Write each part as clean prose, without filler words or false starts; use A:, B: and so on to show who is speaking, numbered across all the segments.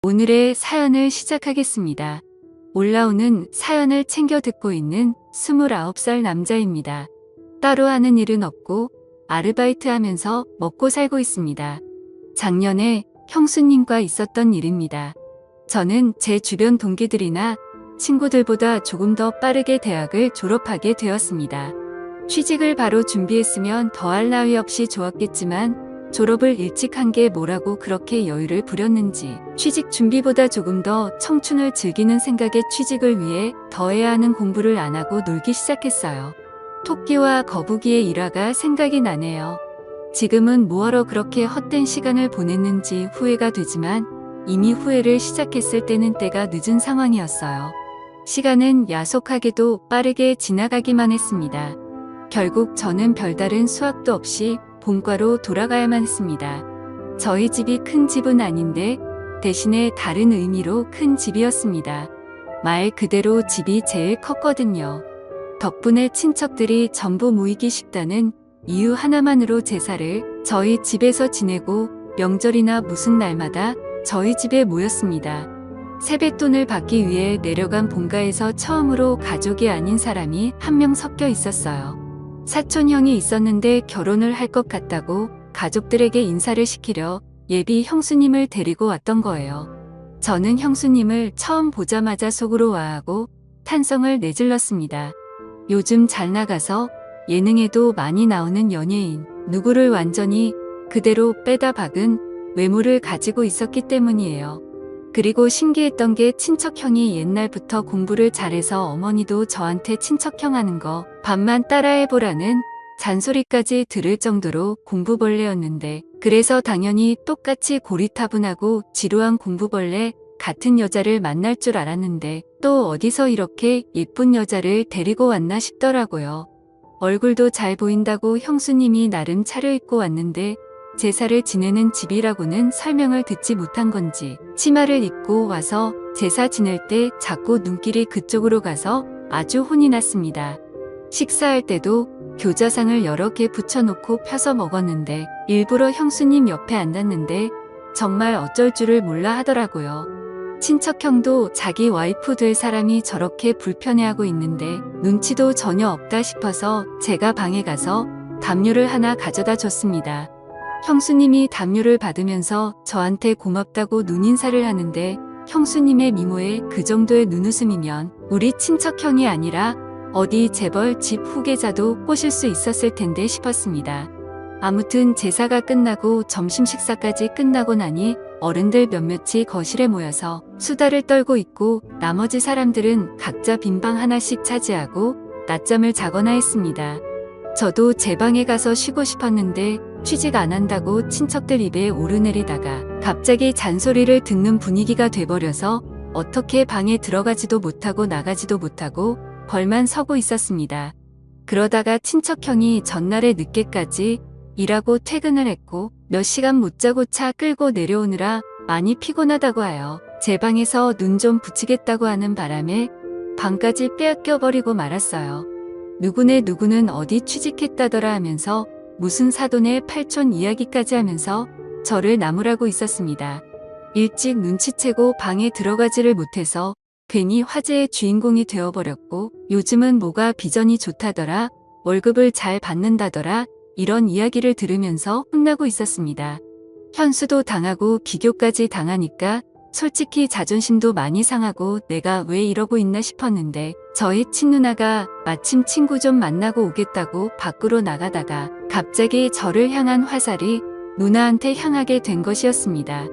A: 오늘의 사연을 시작하겠습니다. 올라오는 사연을 챙겨 듣고 있는 29살 남자입니다. 따로 하는 일은 없고 아르바이트 하면서 먹고 살고 있습니다. 작년에 형수님과 있었던 일입니다. 저는 제 주변 동기들이나 친구들보다 조금 더 빠르게 대학을 졸업하게 되었습니다. 취직을 바로 준비했으면 더할 나위 없이 좋았겠지만 졸업을 일찍 한 게 뭐라고 그렇게 여유를 부렸는지 취직 준비보다 조금 더 청춘을 즐기는 생각에 취직을 위해 더 해야 하는 공부를 안 하고 놀기 시작했어요. 토끼와 거북이의 일화가 생각이 나네요. 지금은 뭐하러 그렇게 헛된 시간을 보냈는지 후회가 되지만 이미 후회를 시작했을 때는 때가 늦은 상황이었어요. 시간은 야속하게도 빠르게 지나가기만 했습니다. 결국 저는 별다른 수학도 없이 본과로 돌아가야만 했습니다. 저희 집이 큰 집은 아닌데 대신에 다른 의미로 큰 집이었습니다. 말 그대로 집이 제일 컸거든요. 덕분에 친척들이 전부 모이기 쉽다는 이유 하나만으로 제사를 저희 집에서 지내고 명절이나 무슨 날마다 저희 집에 모였습니다. 세뱃돈을 받기 위해 내려간 본가에서 처음으로 가족이 아닌 사람이 한 명 섞여 있었어요. 사촌형이 있었는데 결혼을 할 것 같다고 가족들에게 인사를 시키려 예비 형수님을 데리고 왔던 거예요. 저는 형수님을 처음 보자마자 속으로 와하고 탄성을 내질렀습니다. 요즘 잘 나가서 예능에도 많이 나오는 연예인, 누구를 완전히 그대로 빼다 박은 외모를 가지고 있었기 때문이에요. 그리고 신기했던 게 친척형이 옛날부터 공부를 잘해서 어머니도 저한테 친척형 하는 거 반만 따라해보라는 잔소리까지 들을 정도로 공부벌레였는데, 그래서 당연히 똑같이 고리타분하고 지루한 공부벌레 같은 여자를 만날 줄 알았는데 또 어디서 이렇게 예쁜 여자를 데리고 왔나 싶더라고요. 얼굴도 잘 보인다고 형수님이 나름 차려입고 왔는데 제사를 지내는 집이라고는 설명을 듣지 못한 건지 치마를 입고 와서 제사 지낼 때 자꾸 눈길이 그쪽으로 가서 아주 혼이 났습니다. 식사할 때도 교자상을 여러 개 붙여놓고 펴서 먹었는데 일부러 형수님 옆에 앉았는데 정말 어쩔 줄을 몰라 하더라고요. 친척형도 자기 와이프 될 사람이 저렇게 불편해하고 있는데 눈치도 전혀 없다 싶어서 제가 방에 가서 담요를 하나 가져다 줬습니다. 형수님이 담요를 받으면서 저한테 고맙다고 눈인사를 하는데 형수님의 미모에 그 정도의 눈웃음이면 우리 친척형이 아니라 어디 재벌 집 후계자도 꼬실 수 있었을 텐데 싶었습니다. 아무튼 제사가 끝나고 점심 식사까지 끝나고 나니 어른들 몇몇이 거실에 모여서 수다를 떨고 있고 나머지 사람들은 각자 빈 방 하나씩 차지하고 낮잠을 자거나 했습니다. 저도 제 방에 가서 쉬고 싶었는데 취직 안 한다고 친척들 입에 오르내리다가 갑자기 잔소리를 듣는 분위기가 돼버려서 어떻게 방에 들어가지도 못하고 나가지도 못하고 벌만 서고 있었습니다. 그러다가 친척형이 전날에 늦게까지 일하고 퇴근을 했고 몇 시간 못 자고 차 끌고 내려오느라 많이 피곤하다고 하여 제 방에서 눈 좀 붙이겠다고 하는 바람에 방까지 빼앗겨버리고 말았어요. 누구는 어디 취직했다더라 하면서 무슨 사돈의 팔촌 이야기까지 하면서 저를 나무라고 있었습니다. 일찍 눈치채고 방에 들어가지를 못해서 괜히 화제의 주인공이 되어버렸고 요즘은 뭐가 비전이 좋다더라, 월급을 잘 받는다더라 이런 이야기를 들으면서 혼나고 있었습니다. 현수도 당하고 기교까지 당하니까 솔직히 자존심도 많이 상하고 내가 왜 이러고 있나 싶었는데 저희 친누나가 마침 친구 좀 만나고 오겠다고 밖으로 나가다가 갑자기 저를 향한 화살이 누나한테 향하게 된 것이었습니다.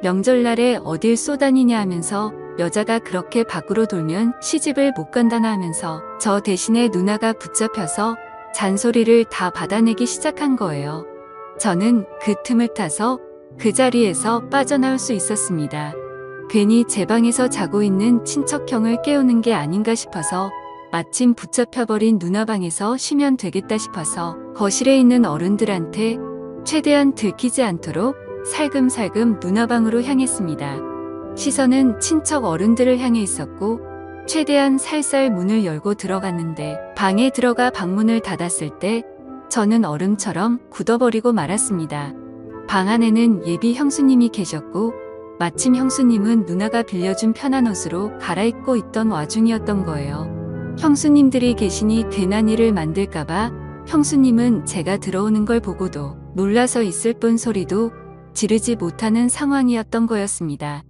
A: 명절날에 어딜 쏘다니냐 하면서 여자가 그렇게 밖으로 돌면 시집을 못 간다나 하면서 저 대신에 누나가 붙잡혀서 잔소리를 다 받아내기 시작한 거예요. 저는 그 틈을 타서 그 자리에서 빠져나올 수 있었습니다. 괜히 제 방에서 자고 있는 친척형을 깨우는 게 아닌가 싶어서 마침 붙잡혀버린 누나 방에서 쉬면 되겠다 싶어서 거실에 있는 어른들한테 최대한 들키지 않도록 살금살금 누나 방으로 향했습니다. 시선은 친척 어른들을 향해 있었고 최대한 살살 문을 열고 들어갔는데 방에 들어가 방문을 닫았을 때 저는 얼음처럼 굳어버리고 말았습니다. 방 안에는 예비 형수님이 계셨고 마침 형수님은 누나가 빌려준 편한 옷으로 갈아입고 있던 와중이었던 거예요. 형수님들이 계시니 괜한 일을 만들까봐 형수님은 제가 들어오는 걸 보고도 놀라서 있을 뿐 소리도 지르지 못하는 상황이었던 거였습니다.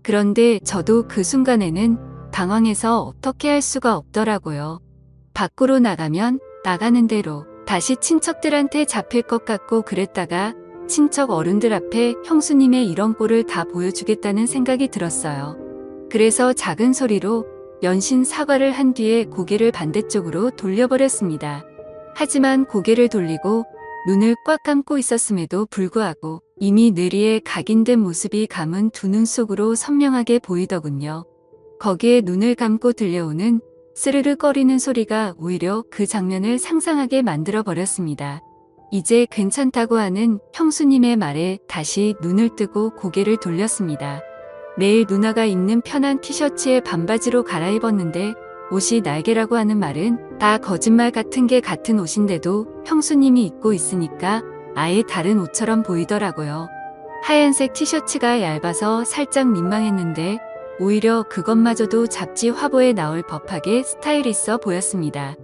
A: 그런데 저도 그 순간에는 당황해서 어떻게 할 수가 없더라고요. 밖으로 나가면 나가는 대로 다시 친척들한테 잡힐 것 같고 그랬다가 친척 어른들 앞에 형수님의 이런 꼴을 다 보여주겠다는 생각이 들었어요. 그래서 작은 소리로 연신 사과를 한 뒤에 고개를 반대쪽으로 돌려버렸습니다. 하지만 고개를 돌리고 눈을 꽉 감고 있었음에도 불구하고 이미 뇌리에 각인된 모습이 감은 두 눈 속으로 선명하게 보이더군요. 거기에 눈을 감고 들려오는 스르르 꺼리는 소리가 오히려 그 장면을 상상하게 만들어 버렸습니다. 이제 괜찮다고 하는 형수님의 말에 다시 눈을 뜨고 고개를 돌렸습니다. 매일 누나가 입는 편한 티셔츠에 반바지로 갈아입었는데 옷이 날개라고 하는 말은 다 거짓말 같은 게 같은 옷인데도 형수님이 입고 있으니까 아예 다른 옷처럼 보이더라고요. 하얀색 티셔츠가 얇아서 살짝 민망했는데 오히려 그것마저도 잡지 화보에 나올 법하게 스타일 있어 보였습니다.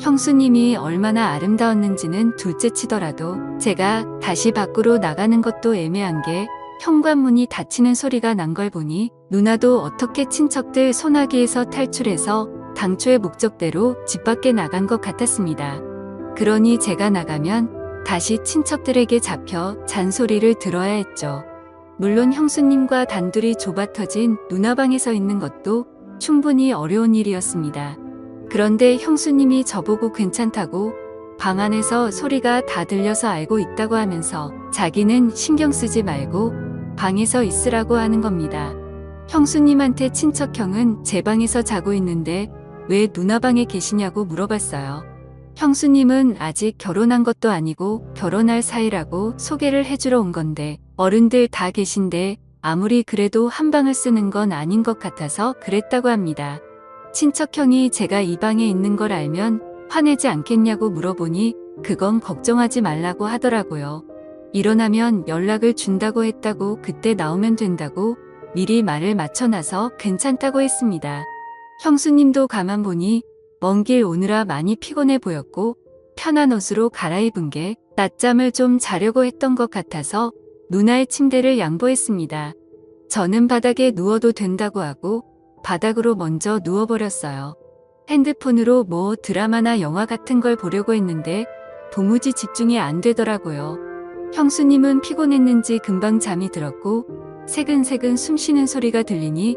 A: 형수님이 얼마나 아름다웠는지는 둘째치더라도 제가 다시 밖으로 나가는 것도 애매한 게 현관문이 닫히는 소리가 난 걸 보니 누나도 어떻게 친척들 소나기에서 탈출해서 당초의 목적대로 집 밖에 나간 것 같았습니다. 그러니 제가 나가면 다시 친척들에게 잡혀 잔소리를 들어야 했죠. 물론 형수님과 단둘이 좁아터진 누나방에 서 있는 것도 충분히 어려운 일이었습니다. 그런데 형수님이 저보고 괜찮다고 방 안에서 소리가 다 들려서 알고 있다고 하면서 자기는 신경 쓰지 말고 방에서 있으라고 하는 겁니다. 형수님한테 친척형은 제 방에서 자고 있는데 왜 누나 방에 계시냐고 물어봤어요. 형수님은 아직 결혼한 것도 아니고 결혼할 사이라고 소개를 해주러 온 건데 어른들 다 계신데 아무리 그래도 한 방을 쓰는 건 아닌 것 같아서 그랬다고 합니다. 친척형이 제가 이 방에 있는 걸 알면 화내지 않겠냐고 물어보니 그건 걱정하지 말라고 하더라고요. 일어나면 연락을 준다고 했다고 그때 나오면 된다고 미리 말을 맞춰놔서 괜찮다고 했습니다. 형수님도 가만 보니 먼 길 오느라 많이 피곤해 보였고 편한 옷으로 갈아입은 게 낮잠을 좀 자려고 했던 것 같아서 누나의 침대를 양보했습니다. 저는 바닥에 누워도 된다고 하고 바닥으로 먼저 누워버렸어요. 핸드폰으로 뭐 드라마나 영화 같은 걸 보려고 했는데 도무지 집중이 안 되더라고요. 형수님은 피곤했는지 금방 잠이 들었고 새근새근 숨 쉬는 소리가 들리니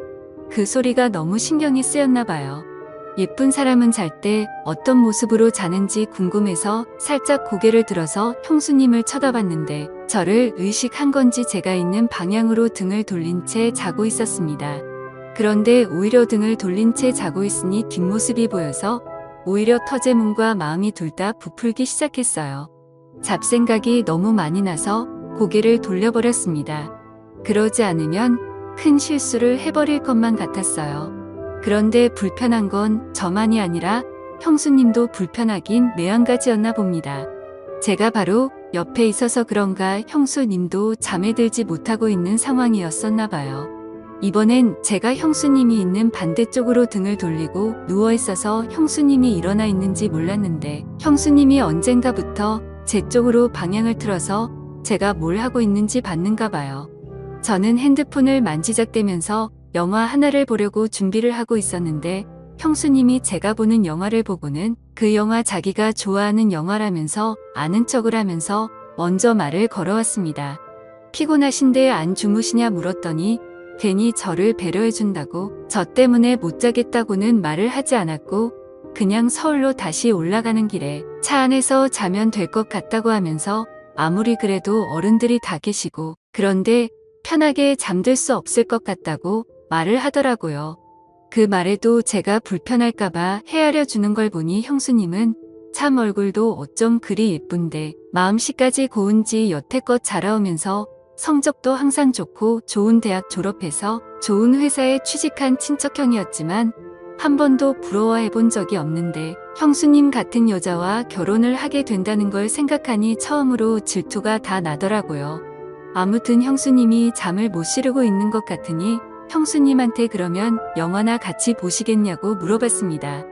A: 그 소리가 너무 신경이 쓰였나 봐요. 예쁜 사람은 잘 때 어떤 모습으로 자는지 궁금해서 살짝 고개를 들어서 형수님을 쳐다봤는데 저를 의식한 건지 제가 있는 방향으로 등을 돌린 채 자고 있었습니다. 그런데 오히려 등을 돌린 채 자고 있으니 뒷모습이 보여서 오히려 터제문과 마음이 둘 다 부풀기 시작했어요. 잡생각이 너무 많이 나서 고개를 돌려버렸습니다. 그러지 않으면 큰 실수를 해버릴 것만 같았어요. 그런데 불편한 건 저만이 아니라 형수님도 불편하긴 매한가지였나 봅니다. 제가 바로 옆에 있어서 그런가 형수님도 잠에 들지 못하고 있는 상황이었었나 봐요. 이번엔 제가 형수님이 있는 반대쪽으로 등을 돌리고 누워있어서 형수님이 일어나 있는지 몰랐는데 형수님이 언젠가부터 제 쪽으로 방향을 틀어서 제가 뭘 하고 있는지 봤는가 봐요. 저는 핸드폰을 만지작대면서 영화 하나를 보려고 준비를 하고 있었는데 형수님이 제가 보는 영화를 보고는 그 영화 자기가 좋아하는 영화라면서 아는 척을 하면서 먼저 말을 걸어왔습니다. 피곤하신데 안 주무시냐 물었더니 괜히 저를 배려해준다고 저 때문에 못 자겠다고는 말을 하지 않았고 그냥 서울로 다시 올라가는 길에 차 안에서 자면 될 것 같다고 하면서 아무리 그래도 어른들이 다 계시고 그런데 편하게 잠들 수 없을 것 같다고 말을 하더라고요. 그 말에도 제가 불편할까봐 헤아려 주는 걸 보니 형수님은 참 얼굴도 어쩜 그리 예쁜데 마음씨까지 고운지 여태껏 자라오면서 성적도 항상 좋고 좋은 대학 졸업해서 좋은 회사에 취직한 친척형이었지만 한 번도 부러워해 본 적이 없는데 형수님 같은 여자와 결혼을 하게 된다는 걸 생각하니 처음으로 질투가 다 나더라고요. 아무튼 형수님이 잠을 못 시르고 있는 것 같으니 형수님한테 그러면 영화나 같이 보시겠냐고 물어봤습니다.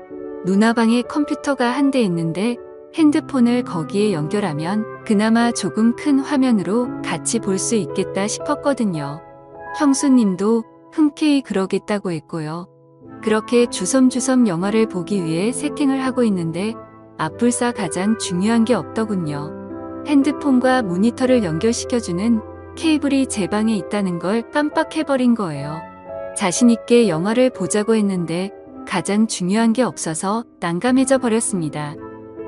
A: 누나 방에 컴퓨터가 한 대 있는데 핸드폰을 거기에 연결하면 그나마 조금 큰 화면으로 같이 볼 수 있겠다 싶었거든요. 형수님도 흔쾌히 그러겠다고 했고요. 그렇게 주섬주섬 영화를 보기 위해 세팅을 하고 있는데 앞불사 가장 중요한 게 없더군요. 핸드폰과 모니터를 연결시켜주는 케이블이 제 방에 있다는 걸 깜빡해버린 거예요. 자신있게 영화를 보자고 했는데 가장 중요한 게 없어서 난감해져 버렸습니다.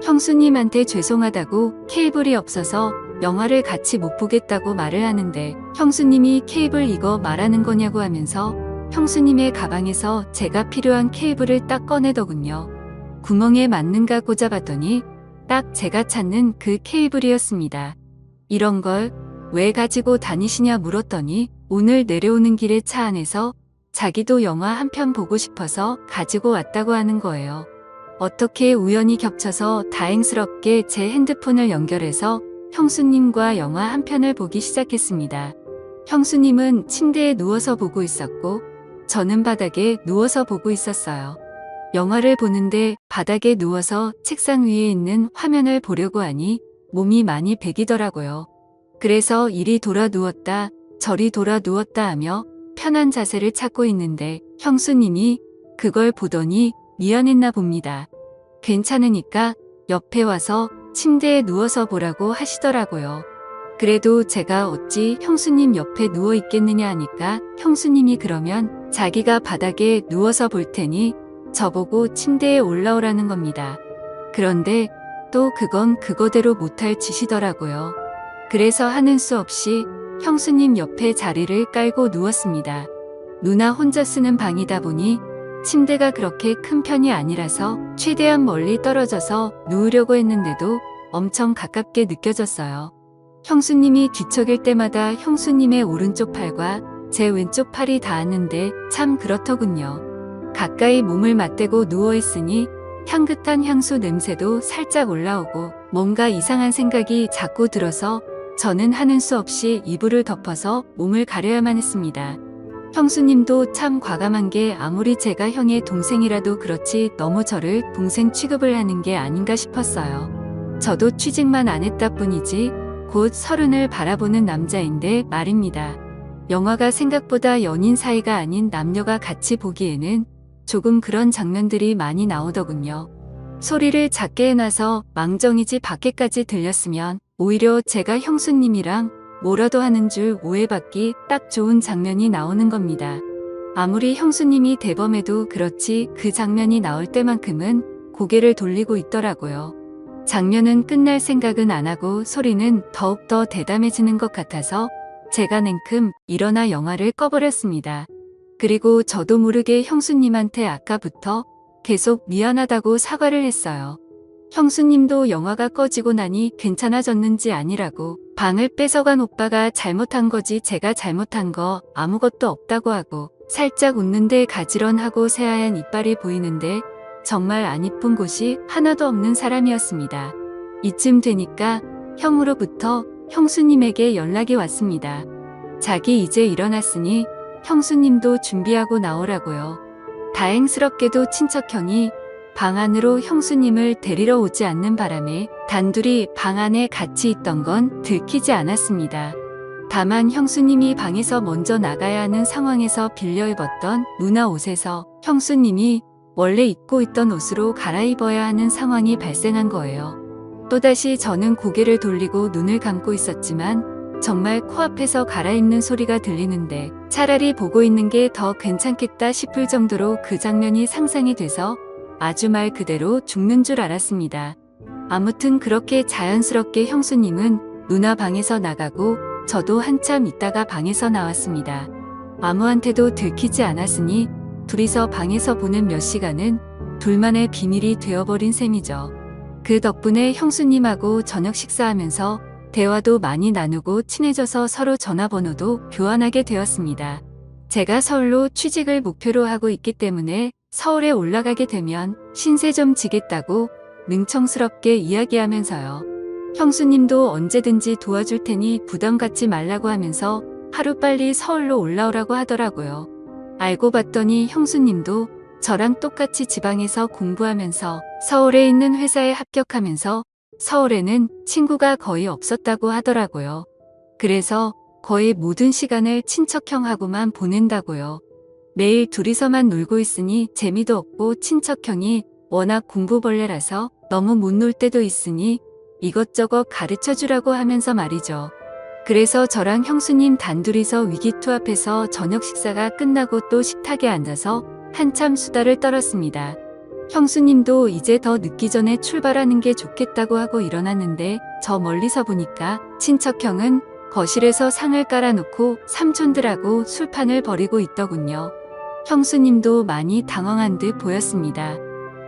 A: 형수님한테 죄송하다고 케이블이 없어서 영화를 같이 못 보겠다고 말을 하는데 형수님이 케이블 이거 말하는 거냐고 하면서 형수님의 가방에서 제가 필요한 케이블을 딱 꺼내더군요. 구멍에 맞는가 꽂아봤더니 딱 제가 찾는 그 케이블이었습니다. 이런 걸 왜 가지고 다니시냐 물었더니 오늘 내려오는 길에 차 안에서 자기도 영화 한 편 보고 싶어서 가지고 왔다고 하는 거예요. 어떻게 우연히 겹쳐서 다행스럽게 제 핸드폰을 연결해서 형수님과 영화 한 편을 보기 시작했습니다. 형수님은 침대에 누워서 보고 있었고 저는 바닥에 누워서 보고 있었어요. 영화를 보는데 바닥에 누워서 책상 위에 있는 화면을 보려고 하니 몸이 많이 베기더라고요. 그래서 이리 돌아 누웠다 저리 돌아 누웠다 하며 편한 자세를 찾고 있는데 형수님이 그걸 보더니 미안했나 봅니다. 괜찮으니까 옆에 와서 침대에 누워서 보라고 하시더라고요. 그래도 제가 어찌 형수님 옆에 누워 있겠느냐 하니까 형수님이 그러면 자기가 바닥에 누워서 볼 테니 저보고 침대에 올라오라는 겁니다. 그런데 또 그건 그거대로 못할 짓이더라고요. 그래서 하는 수 없이 형수님 옆에 자리를 깔고 누웠습니다. 누나 혼자 쓰는 방이다 보니 침대가 그렇게 큰 편이 아니라서 최대한 멀리 떨어져서 누우려고 했는데도 엄청 가깝게 느껴졌어요. 형수님이 뒤척일 때마다 형수님의 오른쪽 팔과 제 왼쪽 팔이 닿았는데 참 그렇더군요. 가까이 몸을 맞대고 누워있으니 향긋한 향수 냄새도 살짝 올라오고 뭔가 이상한 생각이 자꾸 들어서 저는 하는 수 없이 이불을 덮어서 몸을 가려야만 했습니다. 형수님도 참 과감한 게 아무리 제가 형의 동생이라도 그렇지 너무 저를 동생 취급을 하는 게 아닌가 싶었어요. 저도 취직만 안 했다 뿐이지 곧 30을 바라보는 남자인데 말입니다. 영화가 생각보다 연인 사이가 아닌 남녀가 같이 보기에는 조금 그런 장면들이 많이 나오더군요. 소리를 작게 해놔서 망정이지 밖에까지 들렸으면 오히려 제가 형수님이랑 뭐라도 하는 줄 오해받기 딱 좋은 장면이 나오는 겁니다. 아무리 형수님이 대범해도 그렇지 그 장면이 나올 때만큼은 고개를 돌리고 있더라고요. 장면은 끝날 생각은 안 하고 소리는 더욱더 대담해지는 것 같아서 제가 냉큼 일어나 영화를 꺼버렸습니다. 그리고 저도 모르게 형수님한테 아까부터 계속 미안하다고 사과를 했어요. 형수님도 영화가 꺼지고 나니 괜찮아졌는지 아니라고 방을 뺏어간 오빠가 잘못한 거지 제가 잘못한 거 아무것도 없다고 하고 살짝 웃는데 가지런하고 새하얀 이빨이 보이는데 정말 안 이쁜 곳이 하나도 없는 사람이었습니다. 이쯤 되니까 형으로부터 형수님에게 연락이 왔습니다. 자기 이제 일어났으니 형수님도 준비하고 나오라고요. 다행스럽게도 친척형이 방 안으로 형수님을 데리러 오지 않는 바람에 단둘이 방 안에 같이 있던 건 들키지 않았습니다. 다만 형수님이 방에서 먼저 나가야 하는 상황에서 빌려 입었던 누나 옷에서 형수님이 원래 입고 있던 옷으로 갈아입어야 하는 상황이 발생한 거예요. 또다시 저는 고개를 돌리고 눈을 감고 있었지만 정말 코앞에서 갈아입는 소리가 들리는데 차라리 보고 있는 게 더 괜찮겠다 싶을 정도로 그 장면이 상상이 돼서 아주 말 그대로 죽는 줄 알았습니다. 아무튼 그렇게 자연스럽게 형수님은 누나 방에서 나가고 저도 한참 있다가 방에서 나왔습니다. 아무한테도 들키지 않았으니 둘이서 방에서 보낸 몇 시간은 둘만의 비밀이 되어버린 셈이죠. 그 덕분에 형수님하고 저녁 식사하면서 대화도 많이 나누고 친해져서 서로 전화번호도 교환하게 되었습니다. 제가 서울로 취직을 목표로 하고 있기 때문에 서울에 올라가게 되면 신세 좀 지겠다고 능청스럽게 이야기하면서요. 형수님도 언제든지 도와줄 테니 부담 갖지 말라고 하면서 하루빨리 서울로 올라오라고 하더라고요. 알고 봤더니 형수님도 저랑 똑같이 지방에서 공부하면서 서울에 있는 회사에 합격하면서 서울에는 친구가 거의 없었다고 하더라고요. 그래서 거의 모든 시간을 친척형하고만 보낸다고요. 매일 둘이서만 놀고 있으니 재미도 없고 친척형이 워낙 공부벌레라서 너무 못 놀 때도 있으니 이것저것 가르쳐 주라고 하면서 말이죠. 그래서 저랑 형수님 단둘이서 위기투합해서 저녁 식사가 끝나고 또 식탁에 앉아서 한참 수다를 떨었습니다. 형수님도 이제 더 늦기 전에 출발하는 게 좋겠다고 하고 일어났는데 저 멀리서 보니까 친척형은 거실에서 상을 깔아놓고 삼촌들하고 술판을 벌이고 있더군요. 형수님도 많이 당황한 듯 보였습니다.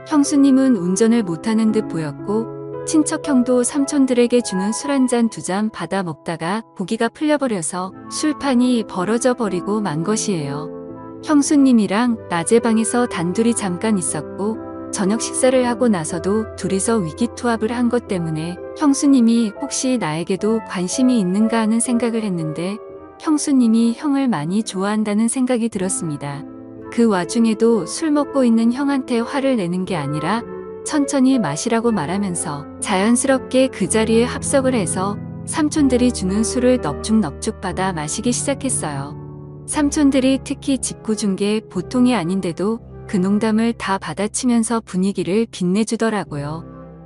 A: 형수님은 운전을 못하는 듯 보였고 친척형도 삼촌들에게 주는 술 한 잔 두 잔 받아 먹다가 고기가 풀려버려서 술판이 벌어져 버리고 만 것이에요. 형수님이랑 낮에 방에서 단둘이 잠깐 있었고 저녁 식사를 하고 나서도 둘이서 위기투합을 한 것 때문에 형수님이 혹시 나에게도 관심이 있는가 하는 생각을 했는데 형수님이 형을 많이 좋아한다는 생각이 들었습니다. 그 와중에도 술 먹고 있는 형한테 화를 내는 게 아니라 천천히 마시라고 말하면서 자연스럽게 그 자리에 합석을 해서 삼촌들이 주는 술을 넙죽넙죽 받아 마시기 시작했어요. 삼촌들이 특히 짓궂은 게 보통이 아닌데도 그 농담을 다 받아치면서 분위기를 빛내주더라고요.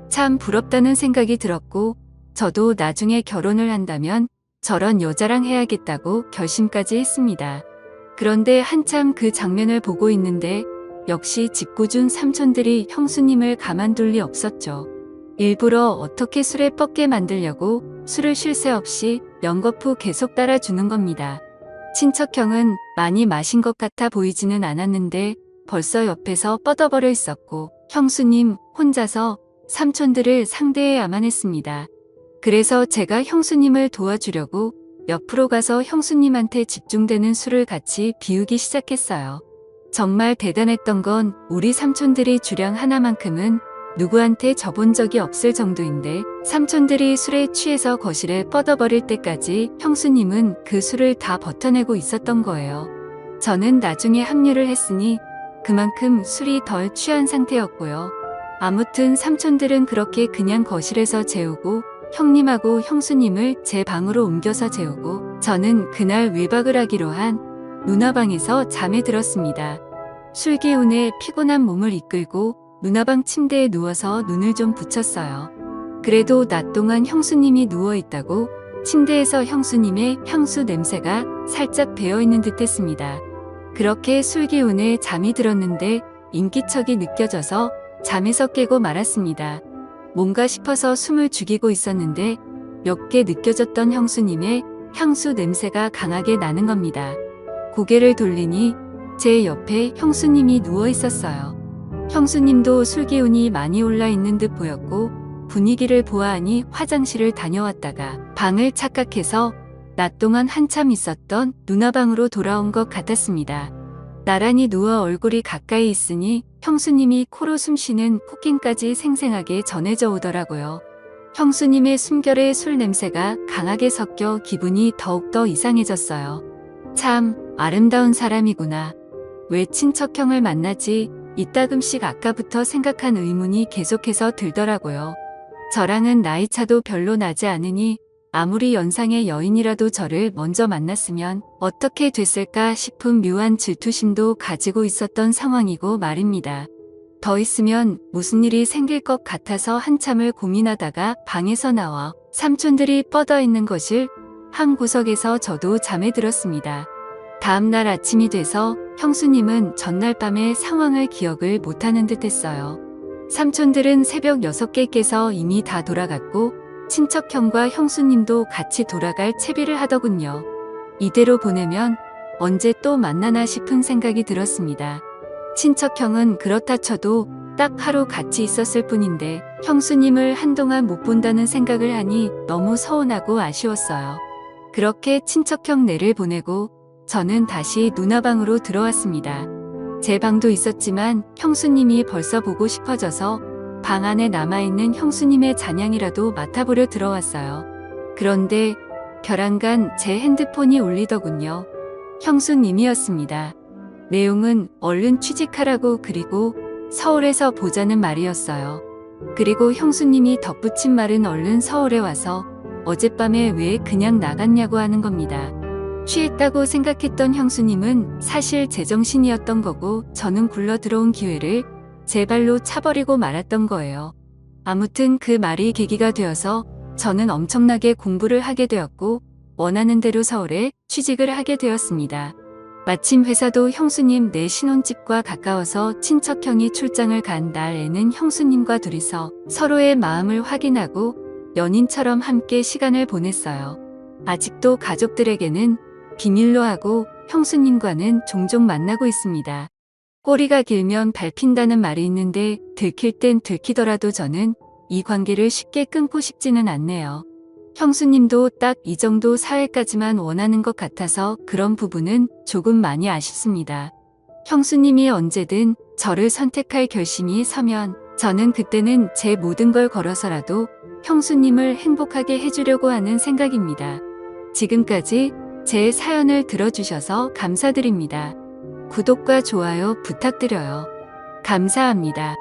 A: 참 부럽다는 생각이 들었고 저도 나중에 결혼을 한다면 저런 여자랑 해야겠다고 결심까지 했습니다. 그런데 한참 그 장면을 보고 있는데 역시 짓궂은 삼촌들이 형수님을 가만둘 리 없었죠. 일부러 어떻게 술에 뻗게 만들려고 술을 쉴 새 없이 연거푸 계속 따라주는 겁니다. 친척형은 많이 마신 것 같아 보이지는 않았는데 벌써 옆에서 뻗어버려 있었고 형수님 혼자서 삼촌들을 상대해야만 했습니다. 그래서 제가 형수님을 도와주려고 옆으로 가서 형수님한테 집중되는 술을 같이 비우기 시작했어요. 정말 대단했던 건 우리 삼촌들이 주량 하나만큼은 누구한테 져본 적이 없을 정도인데 삼촌들이 술에 취해서 거실에 뻗어버릴 때까지 형수님은 그 술을 다 버텨내고 있었던 거예요. 저는 나중에 합류를 했으니 그만큼 술이 덜 취한 상태였고요. 아무튼 삼촌들은 그렇게 그냥 거실에서 재우고 형님하고 형수님을 제 방으로 옮겨서 재우고 저는 그날 외박을 하기로 한 누나방에서 잠에 들었습니다. 술 기운에 피곤한 몸을 이끌고 누나방 침대에 누워서 눈을 좀 붙였어요. 그래도 낮 동안 형수님이 누워있다고 침대에서 형수님의 향수 냄새가 살짝 배어있는 듯 했습니다. 그렇게 술 기운에 잠이 들었는데 인기척이 느껴져서 잠에서 깨고 말았습니다. 뭔가 싶어서 숨을 죽이고 있었는데 몇 개 느껴졌던 형수님의 향수 냄새가 강하게 나는 겁니다. 고개를 돌리니 제 옆에 형수님이 누워 있었어요. 형수님도 술 기운이 많이 올라 있는 듯 보였고 분위기를 보아하니 화장실을 다녀왔다가 방을 착각해서 낮 동안 한참 있었던 누나방으로 돌아온 것 같았습니다. 나란히 누워 얼굴이 가까이 있으니 형수님이 코로 숨쉬는 코킹까지 생생하게 전해져 오더라고요. 형수님의 숨결에 술 냄새가 강하게 섞여 기분이 더욱더 이상해졌어요. 참 아름다운 사람이구나. 왜 친척형을 만나지? 이따금씩 아까부터 생각한 의문이 계속해서 들더라고요. 저랑은 나이차도 별로 나지 않으니 아무리 연상의 여인이라도 저를 먼저 만났으면 어떻게 됐을까 싶은 묘한 질투심도 가지고 있었던 상황이고 말입니다. 더 있으면 무슨 일이 생길 것 같아서 한참을 고민하다가 방에서 나와 삼촌들이 뻗어 있는 거실 한 구석에서 저도 잠에 들었습니다. 다음날 아침이 돼서 형수님은 전날 밤의 상황을 기억을 못하는 듯 했어요. 삼촌들은 새벽 6개 깨서 이미 다 돌아갔고 친척형과 형수님도 같이 돌아갈 채비를 하더군요. 이대로 보내면 언제 또 만나나 싶은 생각이 들었습니다. 친척형은 그렇다 쳐도 딱 하루 같이 있었을 뿐인데 형수님을 한동안 못 본다는 생각을 하니 너무 서운하고 아쉬웠어요. 그렇게 친척형 내를 보내고 저는 다시 누나방으로 들어왔습니다. 제 방도 있었지만 형수님이 벌써 보고 싶어져서 방 안에 남아있는 형수님의 잔향이라도 맡아보려 들어왔어요. 그런데 벼랑간 제 핸드폰이 울리더군요. 형수님이었습니다. 내용은 얼른 취직하라고 그리고 서울에서 보자는 말이었어요. 그리고 형수님이 덧붙인 말은 얼른 서울에 와서 어젯밤에 왜 그냥 나갔냐고 하는 겁니다. 취했다고 생각했던 형수님은 사실 제정신이었던 거고 저는 굴러 들어온 기회를 제 발로 차버리고 말았던 거예요. 아무튼 그 말이 계기가 되어서 저는 엄청나게 공부를 하게 되었고 원하는 대로 서울에 취직을 하게 되었습니다. 마침 회사도 형수님 내 신혼집과 가까워서 친척형이 출장을 간 날에는 형수님과 둘이서 서로의 마음을 확인하고 연인처럼 함께 시간을 보냈어요. 아직도 가족들에게는 비밀로 하고 형수님과는 종종 만나고 있습니다. 꼬리가 길면 밟힌다는 말이 있는데 들킬 땐 들키더라도 저는 이 관계를 쉽게 끊고 싶지는 않네요. 형수님도 딱 이 정도 사회까지만 원하는 것 같아서 그런 부분은 조금 많이 아쉽습니다. 형수님이 언제든 저를 선택할 결심이 서면 저는 그때는 제 모든 걸 걸어서라도 형수님을 행복하게 해주려고 하는 생각입니다. 지금까지 제 사연을 들어주셔서 감사드립니다. 구독과 좋아요 부탁드려요. 감사합니다.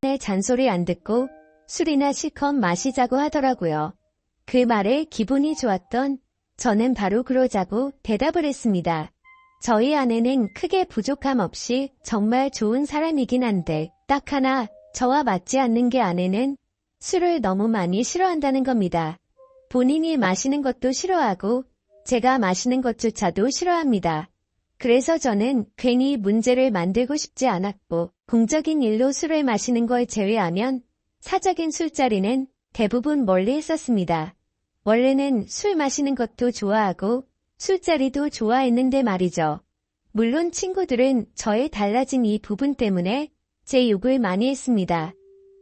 B: 내 잔소리 안 듣고 술이나 실컷 마시자고 하더라고요. 그 말에 기분이 좋았던 저는 바로 그러자고 대답을 했습니다. 저희 아내는 크게 부족함 없이 정말 좋은 사람이긴 한데 딱 하나 저와 맞지 않는 게 아내는 술을 너무 많이 싫어한다는 겁니다. 본인이 마시는 것도 싫어하고 제가 마시는 것조차도 싫어합니다. 그래서 저는 괜히 문제를 만들고 싶지 않았고 공적인 일로 술을 마시는 걸 제외하면 사적인 술자리는 대부분 멀리 했었습니다. 원래는 술 마시는 것도 좋아하고 술자리도 좋아했는데 말이죠. 물론 친구들은 저의 달라진 이 부분 때문에 제 욕을 많이 했습니다.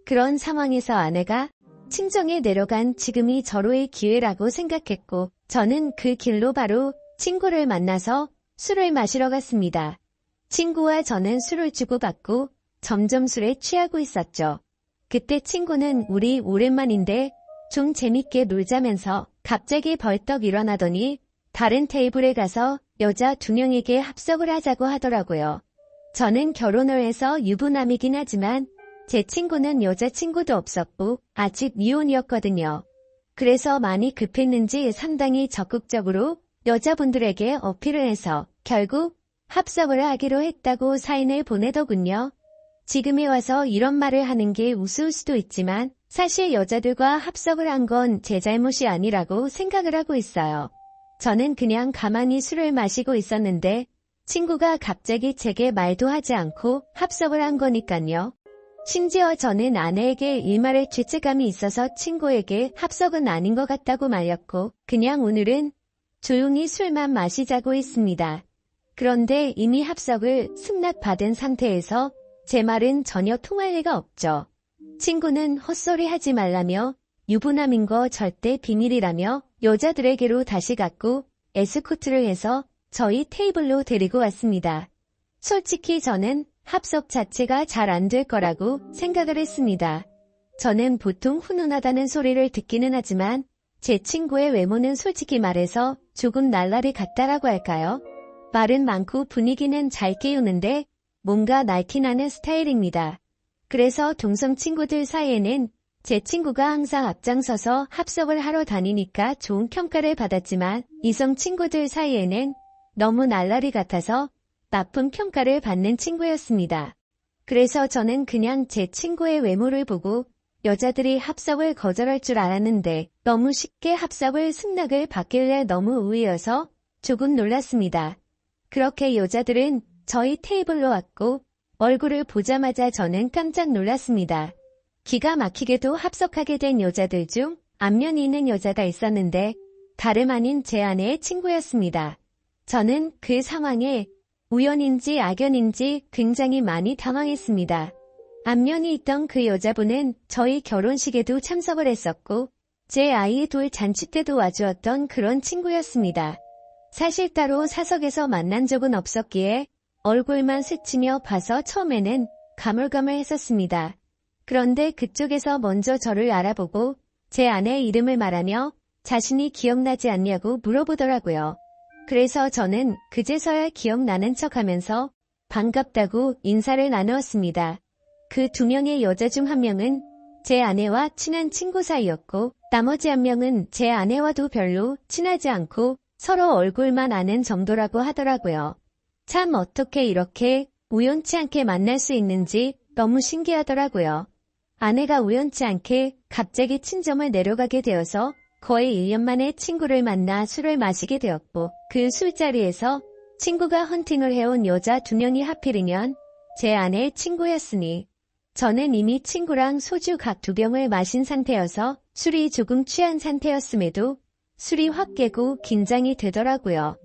B: 그런 상황에서 아내가 친정에 내려간 지금이 절호의 기회라고 생각했고 저는 그 길로 바로 친구를 만나서 술을 마시러 갔습니다. 친구와 저는 술을 주고받고 점점 술에 취하고 있었죠. 그때 친구는 우리 오랜만인데 좀 재밌게 놀자면서 갑자기 벌떡 일어나더니 다른 테이블에 가서 여자 2명에게 합석을 하자고 하더라고요. 저는 결혼을 해서 유부남이긴 하지만 제 친구는 여자친구도 없었고 아직 미혼이었거든요. 그래서 많이 급했는지 상당히 적극적으로 여자분들에게 어필을 해서 결국 합석을 하기로 했다고 사인을 보내더군요. 지금에 와서 이런 말을 하는 게 우스울 수도 있지만 사실 여자들과 합석을 한 건 제 잘못이 아니라고 생각을 하고 있어요. 저는 그냥 가만히 술을 마시고 있었는데 친구가 갑자기 제게 말도 하지 않고 합석을 한 거니까요. 심지어 저는 아내에게 일말의 죄책감이 있어서 친구에게 합석은 아닌 것 같다고 말렸고 그냥 오늘은 조용히 술만 마시자고 했습니다. 그런데 이미 합석을 승낙받은 상태에서 제 말은 전혀 통할 리가 없죠. 친구는 헛소리 하지 말라며 유부남인 거 절대 비밀이라며 여자들에게로 다시 갔고 에스코트를 해서 저희 테이블로 데리고 왔습니다. 솔직히 저는 합석 자체가 잘 안 될 거라고 생각을 했습니다. 저는 보통 훈훈하다는 소리를 듣기는 하지만 제 친구의 외모는 솔직히 말해서 조금 날라리 같다라고 할까요? 말은 많고 분위기는 잘 깨우는데 뭔가 날티나는 스타일입니다. 그래서 동성 친구들 사이에는 제 친구가 항상 앞장서서 합석을 하러 다니니까 좋은 평가를 받았지만 이성 친구들 사이에는 너무 날라리 같아서 나쁜 평가를 받는 친구였습니다. 그래서 저는 그냥 제 친구의 외모를 보고 여자들이 합석을 거절할 줄 알았는데 너무 쉽게 합석을 승낙을 받길래 너무 의외여서 조금 놀랐습니다. 그렇게 여자들은 저희 테이블로 왔고 얼굴을 보자마자 저는 깜짝 놀랐습니다. 기가 막히게도 합석하게 된 여자들 중 안면이 있는 여자가 있었는데 다름 아닌 제 아내의 친구였습니다. 저는 그 상황에 우연인지 악연인지 굉장히 많이 당황했습니다. 안면이 있던 그 여자분은 저희 결혼식에도 참석을 했었고 제 아이의 돌 잔치 때도 와주었던 그런 친구였습니다. 사실 따로 사석에서 만난 적은 없었기에 얼굴만 스치며 봐서 처음에는 가물가물했었습니다. 그런데 그쪽에서 먼저 저를 알아보고 제 아내 이름을 말하며 자신이 기억나지 않냐고 물어보더라고요. 그래서 저는 그제서야 기억나는 척하면서 반갑다고 인사를 나누었습니다. 그 2명의 여자 중 1명은 제 아내와 친한 친구 사이였고 나머지 1명은 제 아내와도 별로 친하지 않고 서로 얼굴만 아는 정도라고 하더라고요. 참 어떻게 이렇게 우연치 않게 만날 수 있는지 너무 신기하더라고요. 아내가 우연치 않게 갑자기 친정을 내려가게 되어서 거의 1년 만에 친구를 만나 술을 마시게 되었고 그 술자리에서 친구가 헌팅을 해온 여자 2명이 하필이면 제 아내의 친구였으니 저는 이미 친구랑 소주 각 2병을 마신 상태여서 술이 조금 취한 상태였음에도 술이 확 깨고 긴장이 되더라고요.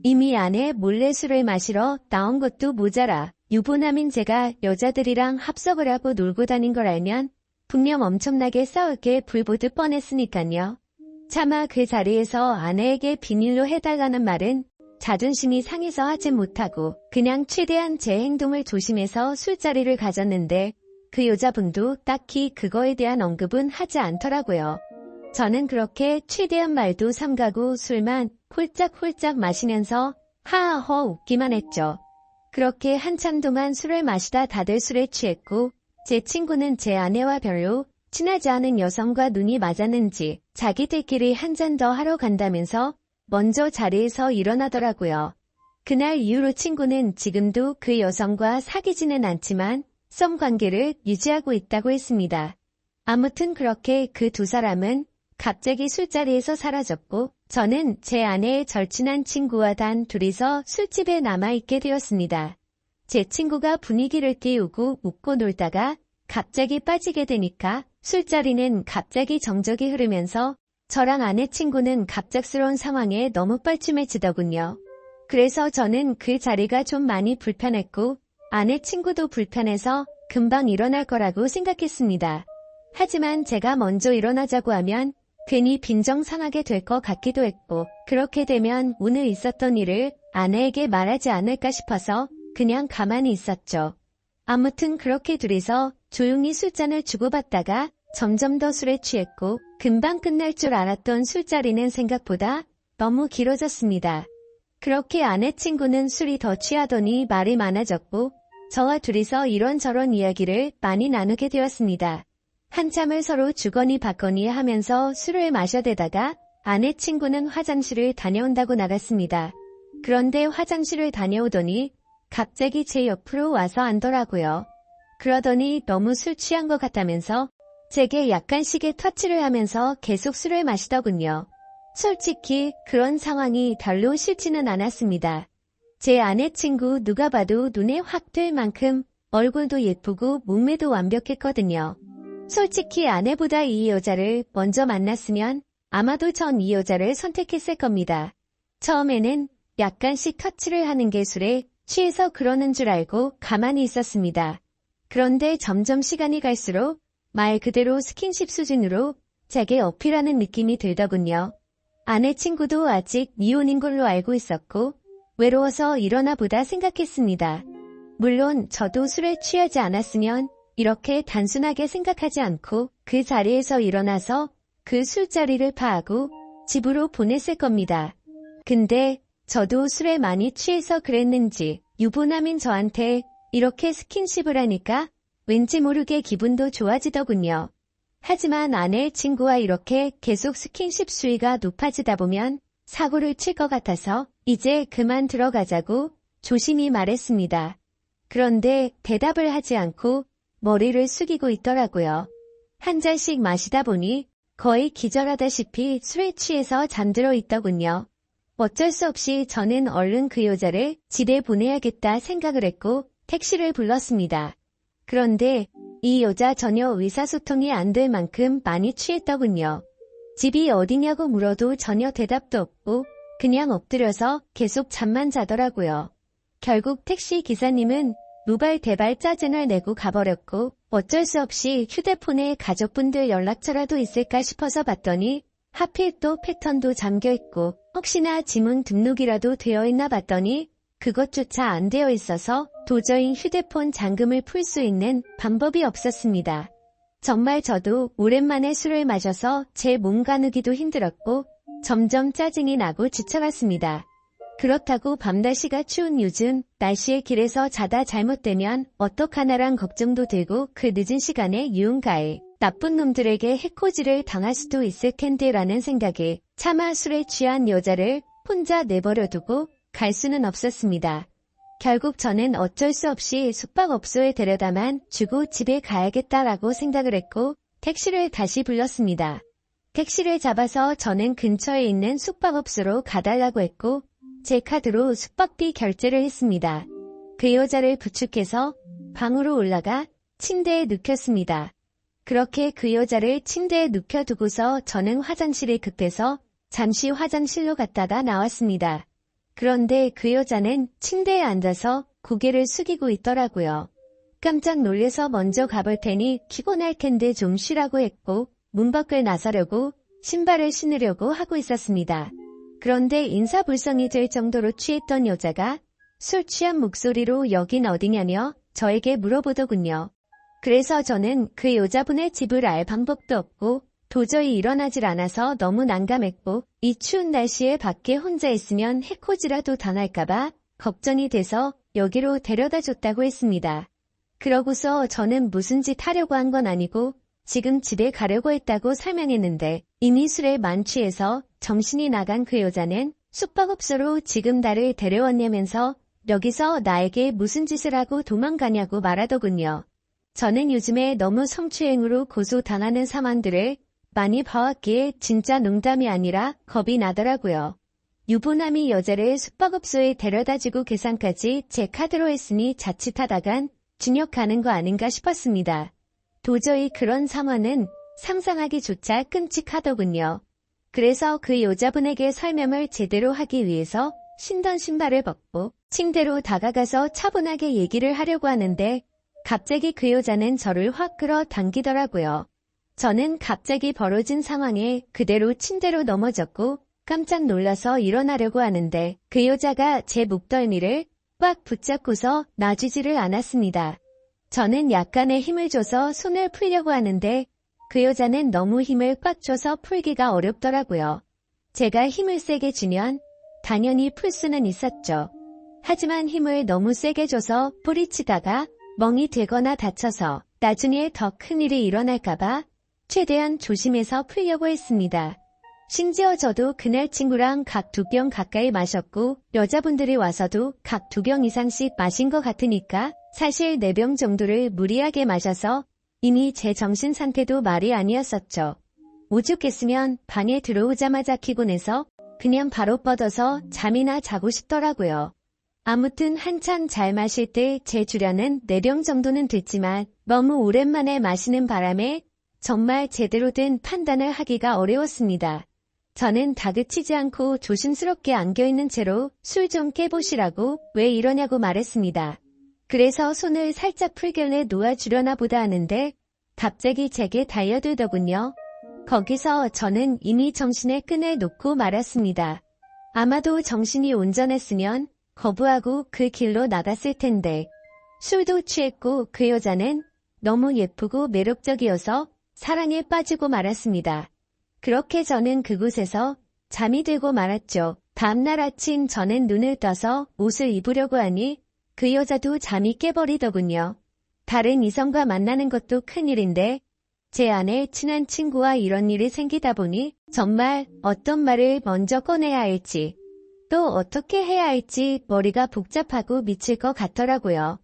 B: 이미 아내 몰래 술을 마시러 나온 것도 모자라 유부남인 제가 여자들이랑 합석을 하고 놀고 다닌 걸 알면 분명 엄청나게 싸우게 불보듯 뻔했으니까요. 차마 그 자리에서 아내에게 비밀로 해달라는 말은 자존심이 상해서 하지 못하고 그냥 최대한 제 행동을 조심해서 술자리를 가졌는데 그 여자분도 딱히 그거에 대한 언급은 하지 않더라고요. 저는 그렇게 최대한 말도 삼가고 술만 홀짝홀짝 마시면서 하하허 웃기만 했죠. 그렇게 한참 동안 술을 마시다 다들 술에 취했고 제 친구는 제 아내와 별로 친하지 않은 여성과 눈이 맞았는지 자기들끼리 한 잔 더 하러 간다면서 먼저 자리에서 일어나더라고요. 그날 이후로 친구는 지금도 그 여성과 사귀지는 않지만 썸 관계를 유지하고 있다고 했습니다. 아무튼 그렇게 그 2사람은 갑자기 술자리에서 사라졌고 저는 제 아내의 절친한 친구와 단 둘이서 술집에 남아있게 되었습니다. 제 친구가 분위기를 띄우고 웃고 놀다가 갑자기 빠지게 되니까 술자리는 갑자기 정적이 흐르면서 저랑 아내 친구는 갑작스러운 상황에 너무 뻘쭘해지더군요. 그래서 저는 그 자리가 좀 많이 불편했고 아내 친구도 불편해서 금방 일어날 거라고 생각했습니다. 하지만 제가 먼저 일어나자고 하면 괜히 빈정상하게 될 것 같기도 했고 그렇게 되면 오늘 있었던 일을 아내에게 말하지 않을까 싶어서 그냥 가만히 있었죠. 아무튼 그렇게 둘이서 조용히 술잔을 주고받다가 점점 더 술에 취했고 금방 끝날 줄 알았던 술자리는 생각보다 너무 길어졌습니다. 그렇게 아내 친구는 술이 더 취하더니 말이 많아졌고 저와 둘이서 이런저런 이야기를 많이 나누게 되었습니다. 한참을 서로 주거니 받거니 하면서 술을 마셔대다가 아내 친구는 화장실을 다녀온다고 나갔습니다. 그런데 화장실을 다녀오더니 갑자기 제 옆으로 와서 앉더라고요. 그러더니 너무 술 취한 것 같다면서 제게 약간씩의 터치를 하면서 계속 술을 마시더군요. 솔직히 그런 상황이 별로 싫지는 않았습니다. 제 아내 친구 누가 봐도 눈에 확 들 만큼 얼굴도 예쁘고 몸매도 완벽했거든요. 솔직히 아내보다 이 여자를 먼저 만났으면 아마도 전 이 여자를 선택했을 겁니다. 처음에는 약간씩 터치를 하는 게 술에 취해서 그러는 줄 알고 가만히 있었습니다. 그런데 점점 시간이 갈수록 말 그대로 스킨십 수준으로 제게 어필하는 느낌이 들더군요. 아내 친구도 아직 미혼인 걸로 알고 있었고 외로워서 일어나 보다 생각했습니다. 물론 저도 술에 취하지 않았으면 이렇게 단순하게 생각하지 않고 그 자리에서 일어나서 그 술자리를 파하고 집으로 보냈을 겁니다. 근데 저도 술에 많이 취해서 그랬는지 유부남인 저한테 이렇게 스킨십을 하니까 왠지 모르게 기분도 좋아지더군요. 하지만 아내의 친구와 이렇게 계속 스킨십 수위가 높아지다 보면 사고를 칠 것 같아서 이제 그만 들어가자고 조심히 말했습니다. 그런데 대답을 하지 않고 머리를 숙이고 있더라고요. 한 잔씩 마시다 보니 거의 기절하다시피 술에 취해서 잠들어 있더군요. 어쩔 수 없이 저는 얼른 그 여자를 집에 보내야겠다 생각을 했고 택시를 불렀습니다. 그런데 이 여자 전혀 의사소통이 안 될 만큼 많이 취했더군요. 집이 어디냐고 물어도 전혀 대답도 없고 그냥 엎드려서 계속 잠만 자더라고요. 결국 택시 기사님은 무발대발 짜증을 내고 가버렸고 어쩔 수 없이 휴대폰에 가족분들 연락처라도 있을까 싶어서 봤더니 하필 또 패턴도 잠겨있고 혹시나 지문 등록이라도 되어 있나 봤더니 그것조차 안 되어 있어서 도저히 휴대폰 잠금을 풀 수 있는 방법이 없었습니다. 정말 저도 오랜만에 술을 마셔서 제 몸 가누기도 힘들었고 점점 짜증이 나고 지쳐갔습니다. 그렇다고 밤날씨가 추운 요즘 날씨에 길에서 자다 잘못되면 어떡하나란 걱정도 들고 그 늦은 시간에 유흥가에 나쁜 놈들에게 해코지를 당할 수도 있을 텐데 라는 생각에 차마 술에 취한 여자를 혼자 내버려두고 갈 수는 없었습니다. 결국 저는 어쩔 수 없이 숙박업소에 데려다만 주고 집에 가야겠다라고 생각을 했고 택시를 다시 불렀습니다. 택시를 잡아서 저는 근처에 있는 숙박업소로 가달라고 했고 제 카드로 숙박비 결제를 했습니다. 그 여자를 부축해서 방으로 올라가 침대에 눕혔습니다. 그렇게 그 여자를 침대에 눕혀두고서 저는 화장실에 급해서 잠시 화장실로 갔다가 나왔습니다. 그런데 그 여자는 침대에 앉아서 고개를 숙이고 있더라고요. 깜짝 놀래서 먼저 가볼 테니 피곤할 텐데 좀 쉬라고 했고 문 밖을 나서려고 신발을 신으려고 하고 있었습니다. 그런데 인사불성이 될 정도로 취했던 여자가 술 취한 목소리로 여긴 어디냐며 저에게 물어보더군요. 그래서 저는 그 여자분의 집을 알 방법도 없고 도저히 일어나질 않아서 너무 난감했고 이 추운 날씨에 밖에 혼자 있으면 해코지라도 당할까봐 걱정이 돼서 여기로 데려다 줬다고 했습니다. 그러고서 저는 무슨 짓 하려고 한 건 아니고 지금 집에 가려고 했다고 설명했는데 이미 술에 만취해서 정신이 나간 그 여자는 숙박업소로 지금 나를 데려왔냐면서 여기서 나에게 무슨 짓을 하고 도망가냐고 말하더군요. 저는 요즘에 너무 성추행으로 고소당하는 사람들을 많이 봐왔기에 진짜 농담이 아니라 겁이 나더라고요. 유부남이 여자를 숙박업소에 데려다주고 계산까지 제 카드로 했으니 자칫하다간 징역 가는 거 아닌가 싶었습니다. 도저히 그런 상황은 상상하기조차 끔찍하더군요. 그래서 그 여자분에게 설명을 제대로 하기 위해서 신던 신발을 벗고 침대로 다가가서 차분하게 얘기를 하려고 하는데 갑자기 그 여자는 저를 확 끌어당기더라고요. 저는 갑자기 벌어진 상황에 그대로 침대로 넘어졌고 깜짝 놀라서 일어나려고 하는데 그 여자가 제 목덜미를 꽉 붙잡고서 놔주지를 않았습니다. 저는 약간의 힘을 줘서 손을 풀려고 하는데 그 여자는 너무 힘을 꽉 줘서 풀기가 어렵더라고요. 제가 힘을 세게 주면 당연히 풀 수는 있었죠. 하지만 힘을 너무 세게 줘서 뿌리치다가 멍이 되거나 다쳐서 나중에 더 큰일이 일어날까봐 최대한 조심해서 풀려고 했습니다. 심지어 저도 그날 친구랑 각 2병 가까이 마셨고 여자분들이 와서도 각 2병 이상씩 마신 것 같으니까 사실 4병 정도를 무리하게 마셔서 이미 제 정신 상태도 말이 아니었었죠. 오죽했으면 방에 들어오자마자 피곤해서 그냥 바로 뻗어서 잠이나 자고 싶더라고요. 아무튼 한참 잘 마실 때 제 주량은 4병 정도는 됐지만 너무 오랜만에 마시는 바람에 정말 제대로 된 판단을 하기가 어려웠습니다. 저는 다그치지 않고 조심스럽게 안겨있는 채로 술 좀 깨보시라고 왜 이러냐고 말했습니다. 그래서 손을 살짝 풀길래 놓아주려나 보다 하는데 갑자기 제게 달려들더군요. 거기서 저는 이미 정신의 끈을 놓고 말았습니다. 아마도 정신이 온전했으면 거부하고 그 길로 나갔을 텐데 술도 취했고 그 여자는 너무 예쁘고 매력적이어서 사랑에 빠지고 말았습니다. 그렇게 저는 그곳에서 잠이 들고 말았죠. 다음날 아침 저는 눈을 떠서 옷을 입으려고 하니 그 여자도 잠이 깨버리더군요. 다른 이성과 만나는 것도 큰일인데 제 안에 친한 친구와 이런 일이 생기다 보니 정말 어떤 말을 먼저 꺼내야 할지 또 어떻게 해야 할지 머리가 복잡하고 미칠 것 같더라고요.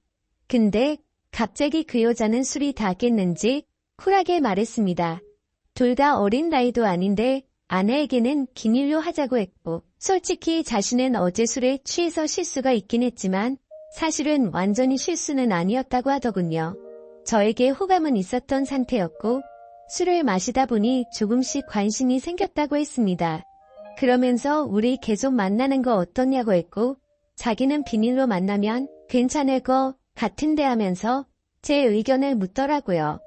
B: 근데 갑자기 그 여자는 술이 다 깼는지 쿨하게 말했습니다. 둘 다 어린 나이도 아닌데 아내에게는 기밀로 하자고 했고 솔직히 자신은 어제 술에 취해서 실수가 있긴 했지만 사실은 완전히 실수는 아니었다고 하더군요. 저에게 호감은 있었던 상태였고 술을 마시다 보니 조금씩 관심이 생겼다고 했습니다. 그러면서 우리 계속 만나는 거 어떠냐고 했고 자기는 비밀로 만나면 괜찮을 거 같은데 하면서 제 의견을 묻더라고요.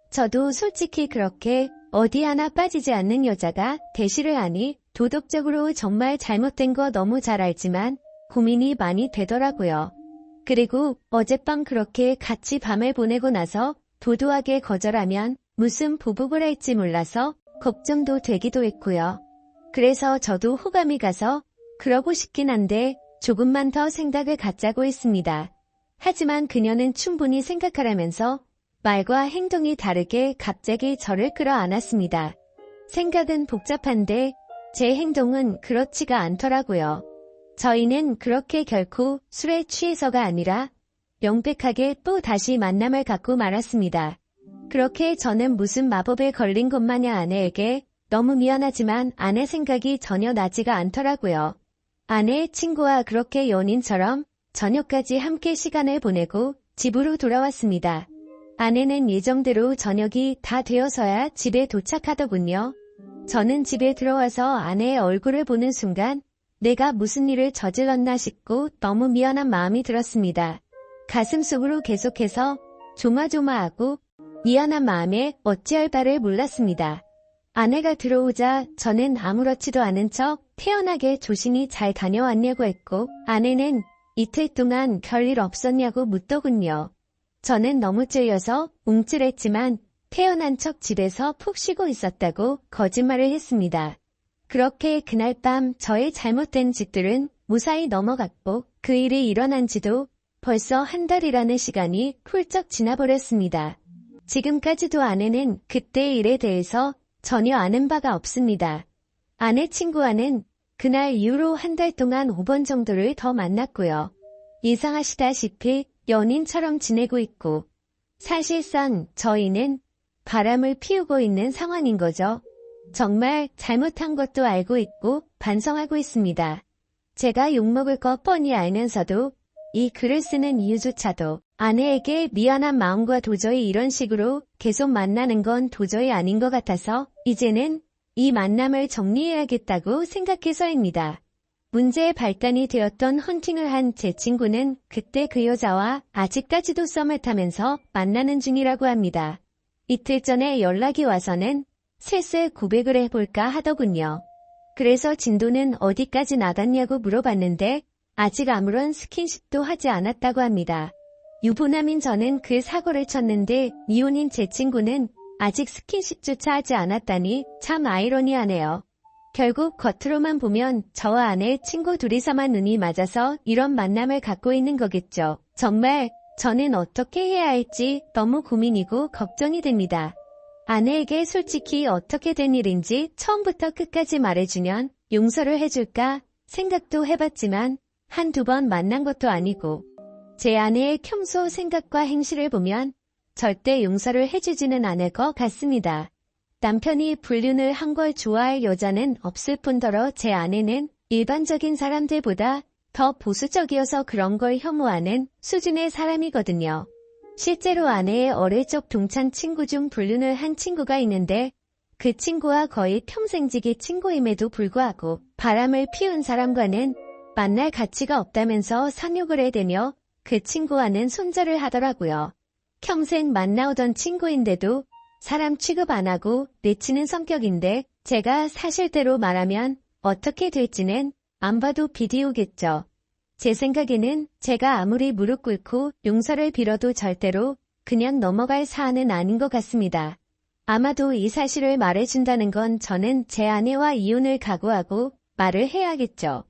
B: 저도 솔직히 그렇게 어디 하나 빠지지 않는 여자가 대시를 하니 도덕적으로 정말 잘못된 거 너무 잘 알지만 고민이 많이 되더라고요. 그리고 어젯밤 그렇게 같이 밤을 보내고 나서 도도하게 거절하면 무슨 보복을 할지 몰라서 걱정도 되기도 했고요. 그래서 저도 호감이 가서 그러고 싶긴 한데 조금만 더 생각을 갖자고 했습니다. 하지만 그녀는 충분히 생각하라면서 말과 행동이 다르게 갑자기 저를 끌어안았습니다. 생각은 복잡한데 제 행동은 그렇지가 않더라고요. 저희는 그렇게 결코 술에 취해서가 아니라 명백하게 또 다시 만남을 갖고 말았습니다. 그렇게 저는 무슨 마법에 걸린 것 마냥 아내에게 너무 미안하지만 아내 생각이 전혀 나지가 않더라고요. 아내의 친구와 그렇게 연인처럼 저녁까지 함께 시간을 보내고 집으로 돌아왔습니다. 아내는 예정대로 저녁이 다 되어서야 집에 도착하더군요. 저는 집에 들어와서 아내의 얼굴을 보는 순간 내가 무슨 일을 저질렀나 싶고 너무 미안한 마음이 들었습니다. 가슴속으로 계속해서 조마조마하고 미안한 마음에 어찌할 바를 몰랐습니다. 아내가 들어오자 저는 아무렇지도 않은 척 태연하게 조심히 잘 다녀왔냐고 했고 아내는 이틀 동안 별일 없었냐고 묻더군요. 저는 너무 찔려서 움찔했지만 태연한 척 집에서 푹 쉬고 있었다고 거짓말을 했습니다. 그렇게 그날 밤 저의 잘못된 짓들은 무사히 넘어갔고 그 일이 일어난 지도 벌써 한 달이라는 시간이 훌쩍 지나버렸습니다. 지금까지도 아내는 그때의 일에 대해서 전혀 아는 바가 없습니다. 아내 친구와는 그날 이후로 한 달 동안 5번 정도를 더 만났고요. 예상하시다시피 연인처럼 지내고 있고 사실상 저희는 바람을 피우고 있는 상황인 거죠. 정말 잘못한 것도 알고 있고 반성하고 있습니다. 제가 욕먹을 거 뻔히 알면서도 이 글을 쓰는 이유조차도 아내에게 미안한 마음과 도저히 이런 식으로 계속 만나는 건 도저히 아닌 것 같아서 이제는 이 만남을 정리해야겠다고 생각해서입니다. 문제의 발단이 되었던 헌팅을 한 제 친구는 그때 그 여자와 아직까지도 썸을 타면서 만나는 중이라고 합니다. 이틀 전에 연락이 와서는 슬슬 고백을 해볼까 하더군요. 그래서 진도는 어디까지 나갔냐고 물어봤는데 아직 아무런 스킨십도 하지 않았다고 합니다. 유부남인 저는 그 사고를 쳤는데 이혼인 제 친구는 아직 스킨십조차 하지 않았다니 참 아이러니하네요. 결국 겉으로만 보면 저와 아내 친구 둘이서만 눈이 맞아서 이런 만남을 갖고 있는 거겠죠. 정말 저는 어떻게 해야 할지 너무 고민이고 걱정이 됩니다. 아내에게 솔직히 어떻게 된 일인지 처음부터 끝까지 말해주면 용서를 해줄까 생각도 해봤지만 한두 번 만난 것도 아니고 제 아내의 평소 생각과 행실을 보면 절대 용서를 해주지는 않을 것 같습니다. 남편이 불륜을 한 걸 좋아할 여자는 없을 뿐더러 제 아내는 일반적인 사람들보다 더 보수적이어서 그런 걸 혐오하는 수준의 사람이거든요. 실제로 아내의 어릴 적 동창 친구 중 불륜을 한 친구가 있는데 그 친구와 거의 평생지기 친구임에도 불구하고 바람을 피운 사람과는 만날 가치가 없다면서 상욕을 해대며 그 친구와는 손절을 하더라고요. 평생 만나오던 친구인데도 사람 취급 안 하고 내치는 성격인데 제가 사실대로 말하면 어떻게 될지는 안 봐도 비디오겠죠. 제 생각에는 제가 아무리 무릎 꿇고 용서를 빌어도 절대로 그냥 넘어갈 사안은 아닌 것 같습니다. 아마도 이 사실을 말해준다는 건 저는 제 아내와 이혼을 각오하고 말을 해야겠죠.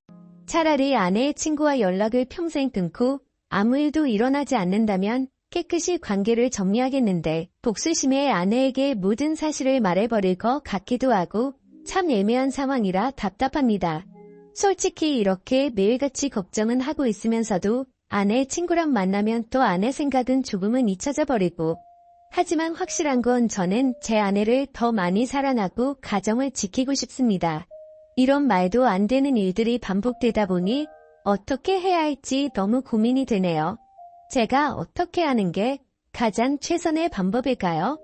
B: 차라리 아내의 친구와 연락을 평생 끊고 아무 일도 일어나지 않는다면 깨끗이 관계를 정리하겠는데 복수심에 아내에게 모든 사실을 말해버릴 것 같기도 하고 참 애매한 상황이라 답답합니다. 솔직히 이렇게 매일같이 걱정은 하고 있으면서도 아내의 친구랑 만나면 또 아내 생각은 조금은 잊혀져 버리고 하지만 확실한 건 저는 제 아내를 더 많이 사랑하고 가정을 지키고 싶습니다. 이런 말도 안 되는 일들이 반복되다 보니 어떻게 해야 할지 너무 고민이 되네요. 제가 어떻게 하는 게 가장 최선의 방법일까요?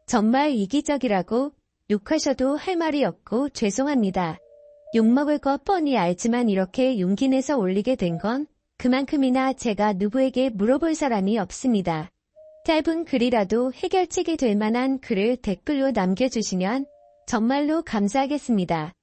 B: 정말 이기적이라고 욕하셔도 할 말이 없고 죄송합니다. 욕먹을 거 뻔히 알지만 이렇게 용기 내서 올리게 된 건 그만큼이나 제가 누구에게 물어볼 사람이 없습니다. 짧은 글이라도 해결책이 될 만한 글을 댓글로 남겨주시면 정말로 감사하겠습니다.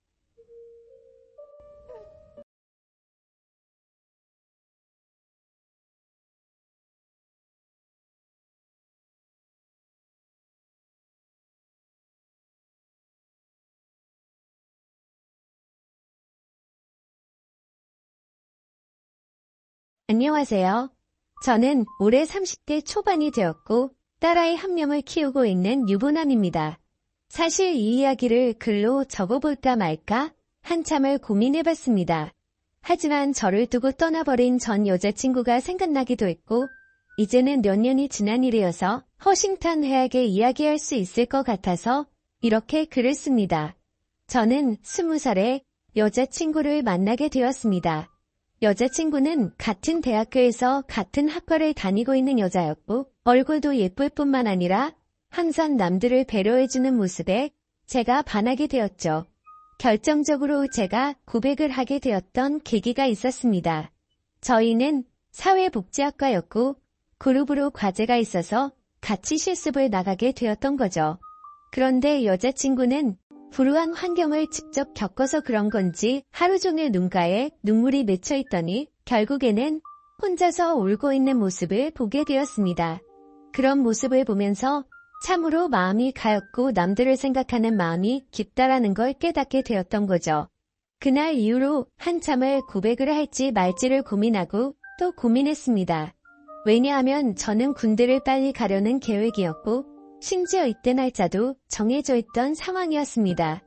B: 안녕하세요. 저는 올해 30대 초반이 되었고 딸아이 한 명을 키우고 있는 유부남입니다. 사실 이 이야기를 글로 적어볼까 말까 한참을 고민해봤습니다. 하지만 저를 두고 떠나버린 전 여자친구가 생각나기도 했고 이제는 몇 년이 지난 일이어서 허심탄회하게 이야기할 수 있을 것 같아서 이렇게 글을 씁니다. 저는 20살에 여자친구를 만나게 되었습니다. 여자친구는 같은 대학교에서 같은 학과를 다니고 있는 여자였고 얼굴도 예쁠 뿐만 아니라 항상 남들을 배려해주는 모습에 제가 반하게 되었죠. 결정적으로 제가 고백을 하게 되었던 계기가 있었습니다. 저희는 사회복지학과였고 그룹으로 과제가 있어서 같이 실습을 나가게 되었던 거죠. 그런데 여자친구는 불우한 환경을 직접 겪어서 그런 건지 하루 종일 눈가에 눈물이 맺혀 있더니 결국에는 혼자서 울고 있는 모습을 보게 되었습니다. 그런 모습을 보면서 참으로 마음이 가엽고 남들을 생각하는 마음이 깊다라는 걸 깨닫게 되었던 거죠. 그날 이후로 한참을 고백을 할지 말지를 고민하고 또 고민했습니다. 왜냐하면 저는 군대를 빨리 가려는 계획이었고 심지어 이때 날짜도 정해져 있던 상황이었습니다.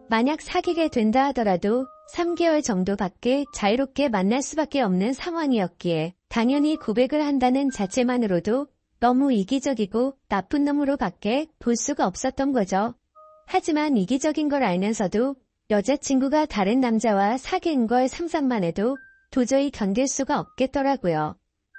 B: 만약 사귀게 된다 하더라도 3개월 정도밖에 자유롭게 만날 수밖에 없는 상황이었기에 당연히 고백을 한다는 자체만으로도 너무 이기적이고 나쁜 놈으로밖에 볼 수가 없었던 거죠. 하지만 이기적인 걸 알면서도 여자친구가 다른 남자와 사귄 걸 상상만 해도 도저히 견딜 수가 없겠더라고요.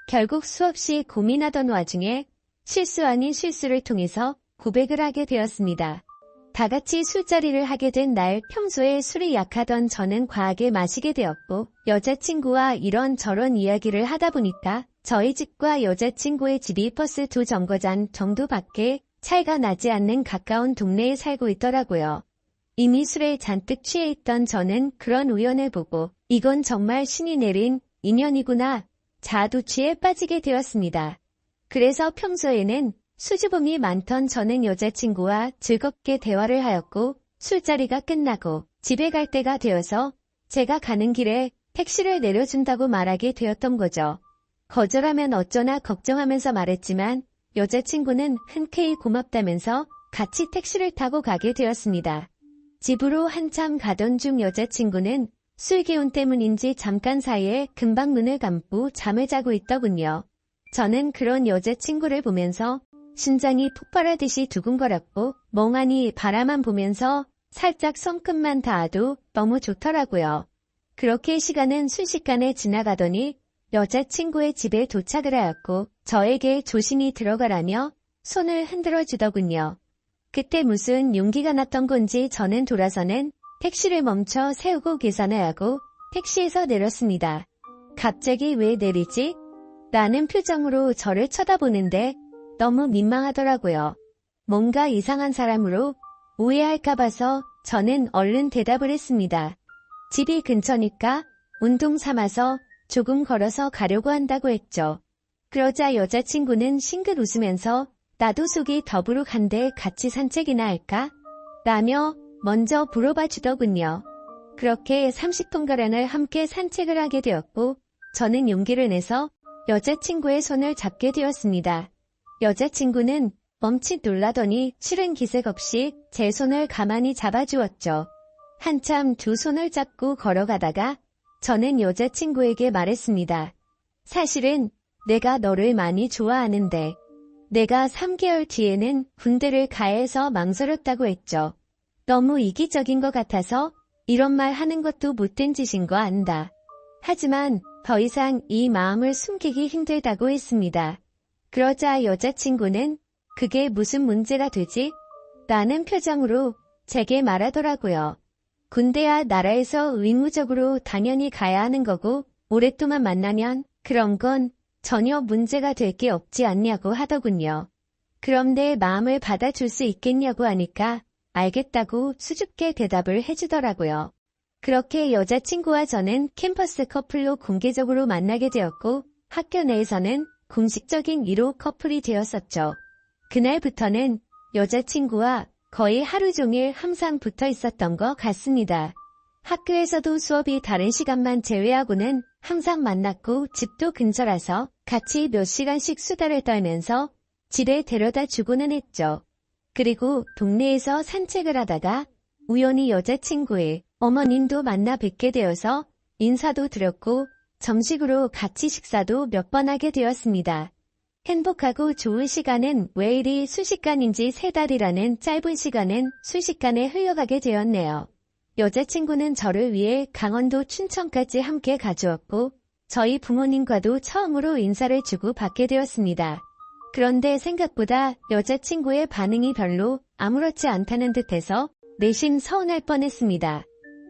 B: 결국 수없이 고민하던 와중에 실수 아닌 실수를 통해서 고백을 하게 되었습니다. 다 같이 술자리를 하게 된 날 평소에 술이 약하던 저는 과하게 마시게 되었고 여자친구와 이런저런 이야기를 하다 보니까 저희 집과 여자친구의 집이 버스 2정거장 정도밖에 차이가 나지 않는 가까운 동네에 살고 있더라고요. 이미 술에 잔뜩 취해 있던 저는 그런 우연을 보고 이건 정말 신이 내린 인연이구나 자아도취에 빠지게 되었습니다. 그래서 평소에는 수줍음이 많던 저는 여자친구와 즐겁게 대화를 하였고 술자리가 끝나고 집에 갈 때가 되어서 제가 가는 길에 택시를 내려준다고 말하게 되었던 거죠. 거절하면 어쩌나 걱정하면서 말했지만 여자친구는 흔쾌히 고맙다면서 같이 택시를 타고 가게 되었습니다. 집으로 한참 가던 중 여자친구는 술 기운 때문인지 잠깐 사이에 금방 눈을 감고 잠을 자고 있더군요. 저는 그런 여자친구를 보면서 심장이 폭발하듯이 두근거렸고 멍하니 바라만 보면서 살짝 손끝만 닿아도 너무 좋더라고요. 그렇게 시간은 순식간에 지나가더니 여자친구의 집에 도착을 하였고 저에게 조심히 들어가라며 손을 흔들어 주더군요. 그때 무슨 용기가 났던 건지 저는 돌아서는 택시를 멈춰 세우고 계산을 하고 택시에서 내렸습니다. 갑자기 왜 내리지? 라는 표정으로 저를 쳐다보는데 너무 민망하더라고요. 뭔가 이상한 사람으로 오해할까 봐서 저는 얼른 대답을 했습니다. 집이 근처니까 운동 삼아서 조금 걸어서 가려고 한다고 했죠. 그러자 여자친구는 싱긋 웃으면서 나도 속이 더부룩한데 같이 산책이나 할까? 라며 먼저 물어봐 주더군요. 그렇게 30분가량을 함께 산책을 하게 되었고 저는 용기를 내서 여자친구의 손을 잡게 되었습니다. 여자친구는 멈칫 놀라더니 싫은 기색 없이 제 손을 가만히 잡아주었죠. 한참 두 손을 잡고 걸어가다가 저는 여자친구에게 말했습니다. 사실은 내가 너를 많이 좋아하는데 내가 3개월 뒤에는 군대를 가야 해서 망설였다고 했죠. 너무 이기적인 것 같아서 이런 말 하는 것도 못된 짓인 거 안다. 하지만 더 이상 이 마음을 숨기기 힘들다고 했습니다. 그러자 여자친구는 그게 무슨 문제가 되지? 라는 표정으로 제게 말하더라고요. 군대야 나라에서 의무적으로 당연히 가야 하는 거고 오랫동안 만나면 그런 건 전혀 문제가 될 게 없지 않냐고 하더군요. 그럼 내 마음을 받아줄 수 있겠냐고 하니까 알겠다고 수줍게 대답을 해주더라고요. 그렇게 여자친구와 저는 캠퍼스 커플로 공개적으로 만나게 되었고 학교 내에서는 공식적인 1호 커플이 되었었죠. 그날부터는 여자친구와 거의 하루 종일 항상 붙어 있었던 것 같습니다. 학교에서도 수업이 다른 시간만 제외하고는 항상 만났고 집도 근처라서 같이 몇 시간씩 수다를 떨면서 집에 데려다 주고는 했죠. 그리고 동네에서 산책을 하다가 우연히 여자친구의 어머님도 만나 뵙게 되어서 인사도 드렸고 점심으로 같이 식사도 몇 번 하게 되었습니다. 행복하고 좋은 시간은 왜 이리 순식간인지 3달이라는 짧은 시간은 순식간에 흘러가게 되었네요. 여자친구는 저를 위해 강원도 춘천까지 함께 가주었고 저희 부모님과도 처음으로 인사를 주고 받게 되었습니다. 그런데 생각보다 여자친구의 반응이 별로 아무렇지 않다는 듯해서 내심 서운할 뻔했습니다.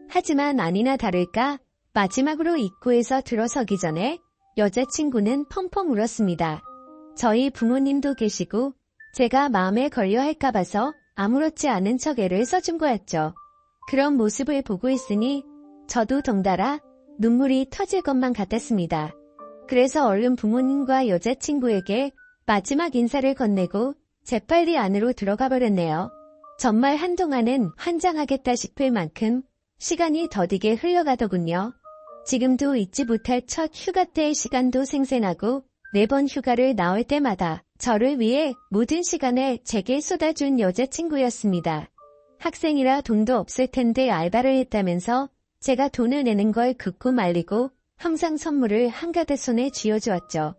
B: 하지만 아니나 다를까 마지막으로 입구에서 들어서기 전에 여자친구는 펑펑 울었습니다. 저희 부모님도 계시고 제가 마음에 걸려 할까 봐서 아무렇지 않은 척 애를 써준 거였죠. 그런 모습을 보고 있으니 저도 덩달아 눈물이 터질 것만 같았습니다. 그래서 얼른 부모님과 여자친구에게 마지막 인사를 건네고 재빨리 안으로 들어가 버렸네요. 정말 한동안은 환장하겠다 싶을 만큼 시간이 더디게 흘러가더군요. 지금도 잊지 못할 첫 휴가 때의 시간도 생생하고 매번 휴가를 나올 때마다 저를 위해 모든 시간을 제게 쏟아준 여자친구였습니다. 학생이라 돈도 없을 텐데 알바를 했다면서 제가 돈을 내는 걸 긋고 말리고 항상 선물을 한가득 손에 쥐어주었죠.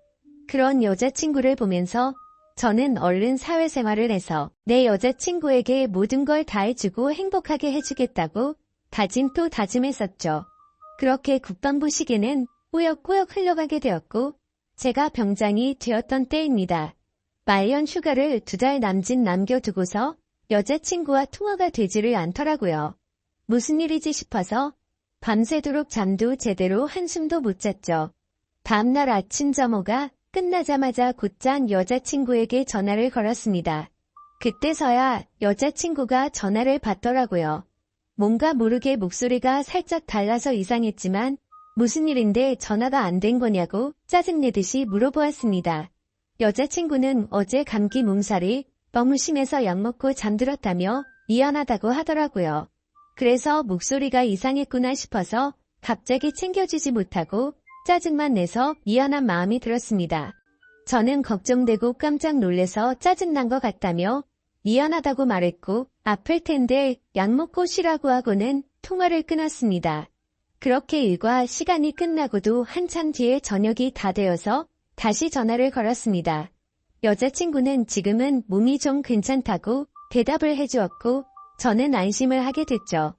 B: 그런 여자친구를 보면서 저는 얼른 사회생활을 해서 내 여자친구에게 모든 걸 다 해주고 행복하게 해주겠다고 다짐 또 다짐했었죠. 그렇게 국방부 시기는 꾸역꾸역 흘러가게 되었고 제가 병장이 되었던 때입니다. 말년 휴가를 2달 남짓 남겨두고서 여자친구와 통화가 되지를 않더라고요. 무슨 일이지 싶어서 밤새도록 잠도 제대로 한숨도 못 잤죠. 다음날 아침 점호가 끝나자마자 곧장 여자친구에게 전화를 걸었습니다. 그때서야 여자친구가 전화를 받더라고요. 뭔가 모르게 목소리가 살짝 달라서 이상했지만 무슨 일인데 전화가 안 된 거냐고 짜증내듯이 물어보았습니다. 여자친구는 어제 감기 몸살이 너무 심해서 약 먹고 잠들었다며 미안하다고 하더라고요. 그래서 목소리가 이상했구나 싶어서 갑자기 챙겨주지 못하고 짜증만 내서 미안한 마음이 들었습니다. 저는 걱정되고 깜짝 놀래서 짜증난 것 같다며 미안하다고 말했고 아플 텐데 약 먹고 쉬라고 하고는 통화를 끊었습니다. 그렇게 일과 시간이 끝나고도 한참 뒤에 저녁이 다 되어서 다시 전화를 걸었습니다. 여자친구는 지금은 몸이 좀 괜찮다고 대답을 해주었고 저는 안심을 하게 됐죠.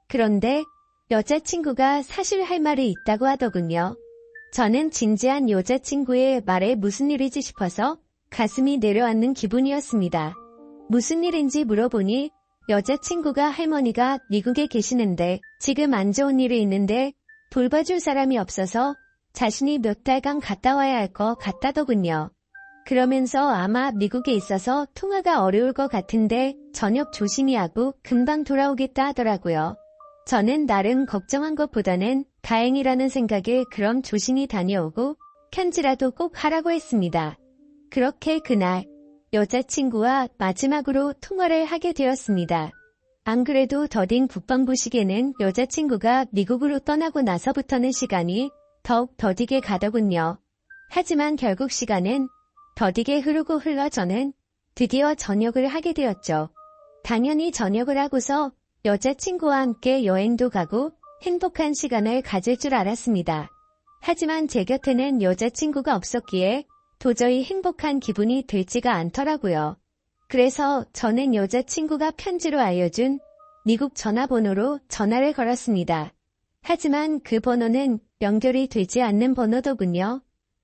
B: 그런데 여자친구가 사실 할 말이 있다고 하더군요. 저는 진지한 여자친구의 말에 무슨 일이지 싶어서 가슴이 내려앉는 기분이었습니다. 무슨 일인지 물어보니 여자친구가 할머니가 미국에 계시는데 지금 안 좋은 일이 있는데 돌봐줄 사람이 없어서 자신이 몇 달간 갔다 와야 할 것 같다더군요. 그러면서 아마 미국에 있어서 통화가 어려울 것 같은데 저녁 조심히 하고 금방 돌아오겠다 하더라고요. 저는 나름 걱정한 것보다는 다행이라는 생각에 그럼 조심히 다녀오고 편지라도 꼭 하라고 했습니다. 그렇게 그날 여자친구와 마지막으로 통화를 하게 되었습니다. 안 그래도 더딘 국방부 시기에는 여자친구가 미국으로 떠나고 나서부터는 시간이 더욱 더디게 가더군요. 하지만 결국 시간은 더디게 흐르고 흘러 저는 드디어 전역을 하게 되었죠. 당연히 전역을 하고서 여자친구와 함께 여행도 가고 행복한 시간을 가질 줄 알았습니다. 하지만 제 곁에는 여자친구가 없었기에 도저히 행복한 기분이 들지가 않더라고요. 그래서 저는 여자친구가 편지로 알려준 미국 전화번호로 전화를 걸었습니다. 하지만 그 번호는 연결이 되지 않는 번호더군요.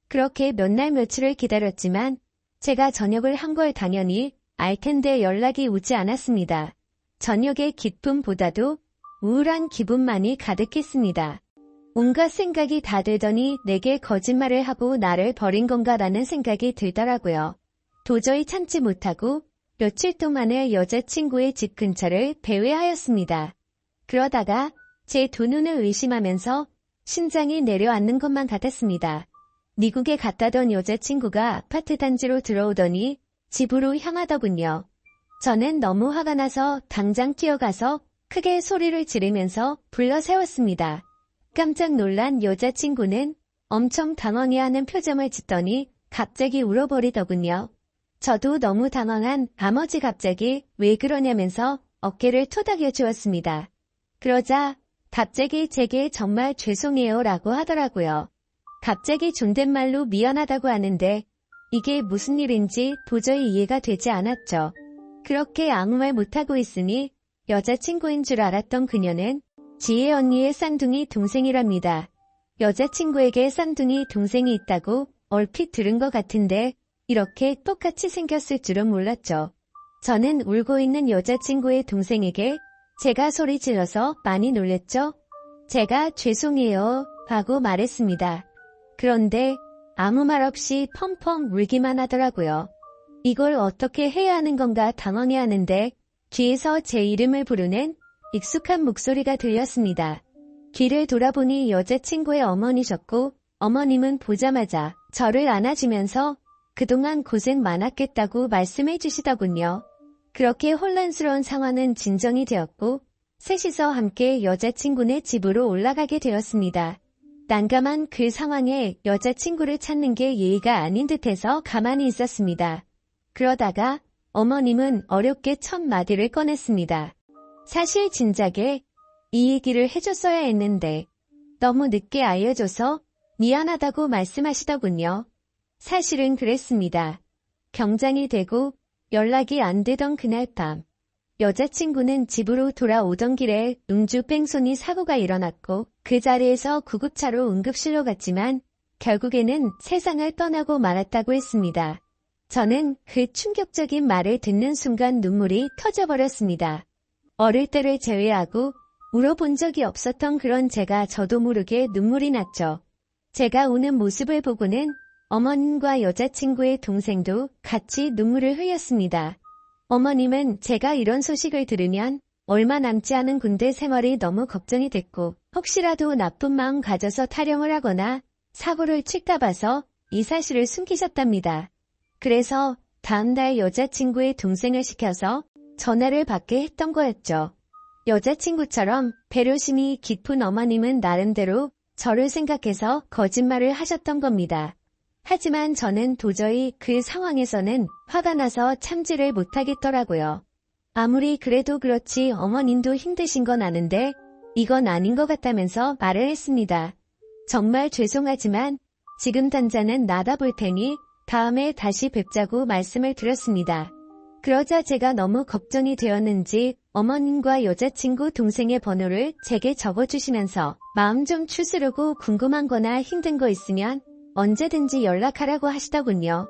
B: 그렇게 몇 날 며칠을 기다렸지만 제가 전역을 한 걸 당연히 알 텐데 연락이 오지 않았습니다. 저녁의 기쁨보다도 우울한 기분만이 가득했습니다. 온갖 생각이 다 들더니 내게 거짓말을 하고 나를 버린 건가라는 생각이 들더라고요. 도저히 참지 못하고 며칠 동안을 여자친구의 집 근처를 배회하였습니다. 그러다가 제 두 눈을 의심하면서 심장이 내려앉는 것만 같았습니다. 미국에 갔다던 여자친구가 아파트 단지로 들어오더니 집으로 향하더군요. 저는 너무 화가 나서 당장 뛰어가서 크게 소리를 지르면서 불러 세웠습니다. 깜짝 놀란 여자친구는 엄청 당황해하는 표정을 짓더니 갑자기 울어버리더군요. 저도 너무 당황한 나머지 갑자기 왜 그러냐면서 어깨를 토닥여 주었습니다. 그러자 갑자기 제게 정말 죄송해요 라고 하더라고요. 갑자기 존댓말로 미안하다고 하는데 이게 무슨 일인지 도저히 이해가 되지 않았죠. 그렇게 아무 말 못하고 있으니 여자친구인 줄 알았던 그녀는 지혜 언니의 쌍둥이 동생이랍니다. 여자친구에게 쌍둥이 동생이 있다고 얼핏 들은 것 같은데 이렇게 똑같이 생겼을 줄은 몰랐죠. 저는 울고 있는 여자친구의 동생에게 제가 소리 질러서 많이 놀랬죠. 제가 죄송해요 하고 말했습니다. 그런데 아무 말 없이 펑펑 울기만 하더라고요. 이걸 어떻게 해야 하는 건가 당황해하는데 뒤에서 제 이름을 부르는 익숙한 목소리가 들렸습니다. 뒤를 돌아보니 여자친구의 어머니셨고 어머님은 보자마자 저를 안아주면서 그동안 고생 많았겠다고 말씀해 주시더군요. 그렇게 혼란스러운 상황은 진정이 되었고 셋이서 함께 여자친구네 집으로 올라가게 되었습니다. 난감한 그 상황에 여자친구를 찾는 게 예의가 아닌 듯해서 가만히 있었습니다. 그러다가 어머님은 어렵게 첫 마디를 꺼냈습니다. 사실 진작에 이 얘기를 해줬어야 했는데 너무 늦게 알려줘서 미안하다고 말씀하시더군요. 사실은 그랬습니다. 경장이 되고 연락이 안 되던 그날 밤 여자친구는 집으로 돌아오던 길에 음주 뺑소니 사고가 일어났고 그 자리에서 구급차로 응급실로 갔지만 결국에는 세상을 떠나고 말았다고 했습니다. 저는 그 충격적인 말을 듣는 순간 눈물이 터져버렸습니다. 어릴 때를 제외하고 울어본 적이 없었던 그런 제가 저도 모르게 눈물이 났죠. 제가 우는 모습을 보고는 어머님과 여자친구의 동생도 같이 눈물을 흘렸습니다. 어머님은 제가 이런 소식을 들으면 얼마 남지 않은 군대 생활이 너무 걱정이 됐고 혹시라도 나쁜 마음 가져서 타령을 하거나 사고를 칠까 봐서 이 사실을 숨기셨답니다. 그래서 다음날 여자친구의 동생을 시켜서 전화를 받게 했던 거였죠. 여자친구처럼 배려심이 깊은 어머님은 나름대로 저를 생각해서 거짓말을 하셨던 겁니다. 하지만 저는 도저히 그 상황에서는 화가 나서 참지를 못하겠더라고요. 아무리 그래도 그렇지 어머님도 힘드신 건 아는데 이건 아닌 것 같다면서 말을 했습니다. 정말 죄송하지만 지금 당장은 나다 볼 테니 다음에 다시 뵙자고 말씀을 드렸습니다. 그러자 제가 너무 걱정이 되었는지 어머님과 여자친구 동생의 번호를 제게 적어주시면서 마음 좀 추스르고 궁금한 거나 힘든 거 있으면 언제든지 연락하라고 하시더군요.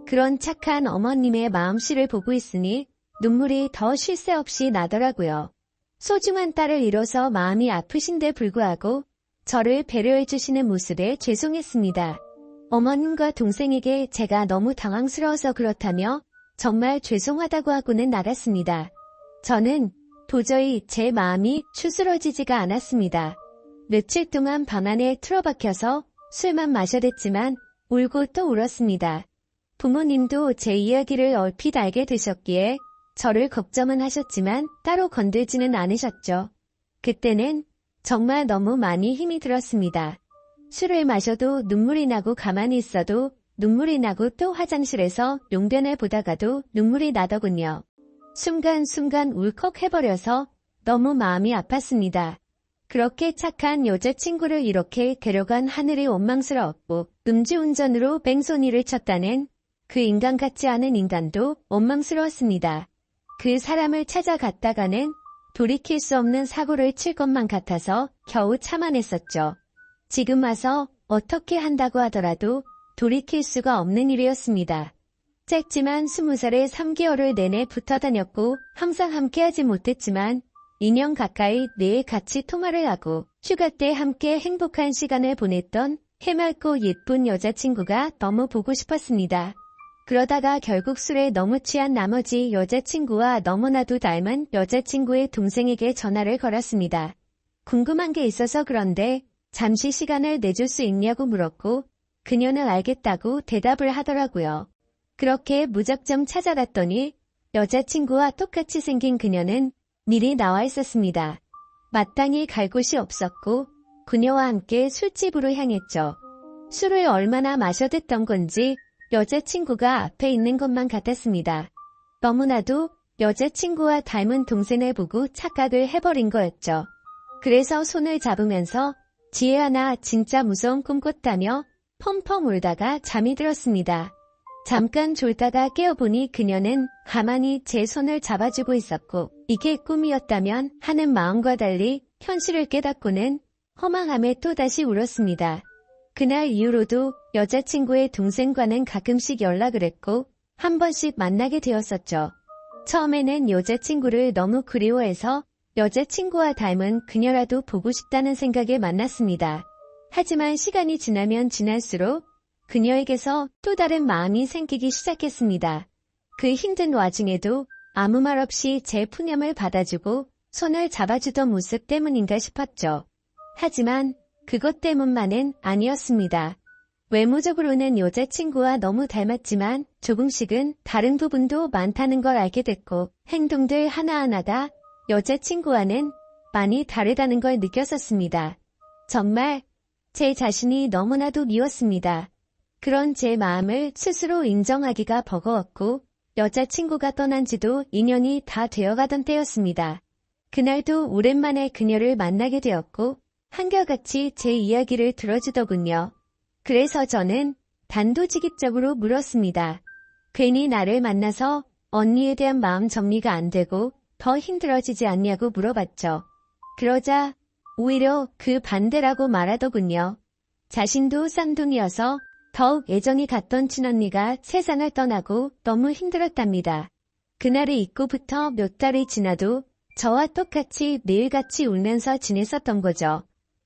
B: 그런 착한 어머님의 마음씨를 보고 있으니 눈물이 더 쉴 새 없이 나더라고요. 소중한 딸을 잃어서 마음이 아프신데 불구하고 저를 배려해 주시는 모습에 죄송했습니다. 어머님과 동생에게 제가 너무 당황스러워서 그렇다며 정말 죄송하다고 하고는 나갔습니다. 저는 도저히 제 마음이 추스러지지가 않았습니다. 며칠 동안 방 안에 틀어박혀서 술만 마셔댔지만 울고 또 울었습니다. 부모님도 제 이야기를 얼핏 알게 되셨기에 저를 걱정은 하셨지만 따로 건들지는 않으셨죠. 그때는 정말 너무 많이 힘이 들었습니다. 술을 마셔도 눈물이 나고 가만히 있어도 눈물이 나고 또 화장실에서 용변을 보다가도 눈물이 나더군요. 순간순간 울컥해버려서 너무 마음이 아팠습니다. 그렇게 착한 여자친구를 이렇게 데려간 하늘이 원망스러웠고 음주운전으로 뺑소니를 쳤다는 그 인간 같지 않은 인간도 원망스러웠습니다. 그 사람을 찾아갔다가는 돌이킬 수 없는 사고를 칠 것만 같아서 겨우 참아냈었죠. 지금 와서 어떻게 한다고 하더라도 돌이킬 수가 없는 일이었습니다. 짧지만 20살에 3개월을 내내 붙어 다녔고 항상 함께하지 못했지만 2년 가까이 매일 같이 통화를 하고 휴가 때 함께 행복한 시간을 보냈던 해맑고 예쁜 여자친구가 너무 보고 싶었습니다. 그러다가 결국 술에 너무 취한 나머지 여자친구와 너무나도 닮은 여자친구의 동생에게 전화를 걸었습니다. 궁금한 게 있어서 그런데 잠시 시간을 내줄 수 있냐고 물었고 그녀는 알겠다고 대답을 하더라고요. 그렇게 무작정 찾아갔더니 여자친구와 똑같이 생긴 그녀는 미리 나와 있었습니다. 마땅히 갈 곳이 없었고 그녀와 함께 술집으로 향했죠. 술을 얼마나 마셔댔던 건지 여자친구가 앞에 있는 것만 같았습니다. 너무나도 여자친구와 닮은 동생을 보고 착각을 해버린 거였죠. 그래서 손을 잡으면서 지혜야 나 진짜 무서운 꿈 꿨다며 펑펑 울다가 잠이 들었습니다. 잠깐 졸다가 깨어보니 그녀는 가만히 제 손을 잡아주고 있었고 이게 꿈이었다면 하는 마음과 달리 현실을 깨닫고는 허망함에 또다시 울었습니다. 그날 이후로도 여자친구의 동생과는 가끔씩 연락을 했고 한 번씩 만나게 되었었죠. 처음에는 여자친구를 너무 그리워해서 여자친구와 닮은 그녀라도 보고 싶다는 생각에 만났습니다. 하지만 시간이 지나면 지날수록 그녀에게서 또 다른 마음이 생기기 시작했습니다. 그 힘든 와중에도 아무 말 없이 제 푸념을 받아주고 손을 잡아주던 모습 때문인가 싶었죠. 하지만 그것 때문만은 아니었습니다. 외모적으로는 여자친구와 너무 닮았지만 조금씩은 다른 부분도 많다는 걸 알게 됐고 행동들 하나하나가 여자친구와는 많이 다르다는 걸 느꼈었습니다. 정말 제 자신이 너무나도 미웠습니다. 그런 제 마음을 스스로 인정하기가 버거웠고 여자친구가 떠난 지도 2년이 다 되어가던 때였습니다. 그날도 오랜만에 그녀를 만나게 되었고 한결같이 제 이야기를 들어주더군요. 그래서 저는 단도직입적으로 물었습니다. 괜히 나를 만나서 언니에 대한 마음 정리가 안 되고 더 힘들어지지 않냐고 물어봤죠. 그러자 오히려 그 반대라고 말하더군요. 자신도 쌍둥이여서 더욱 애정이 갔던 친언니가 세상을 떠나고 너무 힘들었답니다. 그날을 잊고부터 몇 달이 지나도 저와 똑같이 매일같이 울면서 지냈었던 거죠.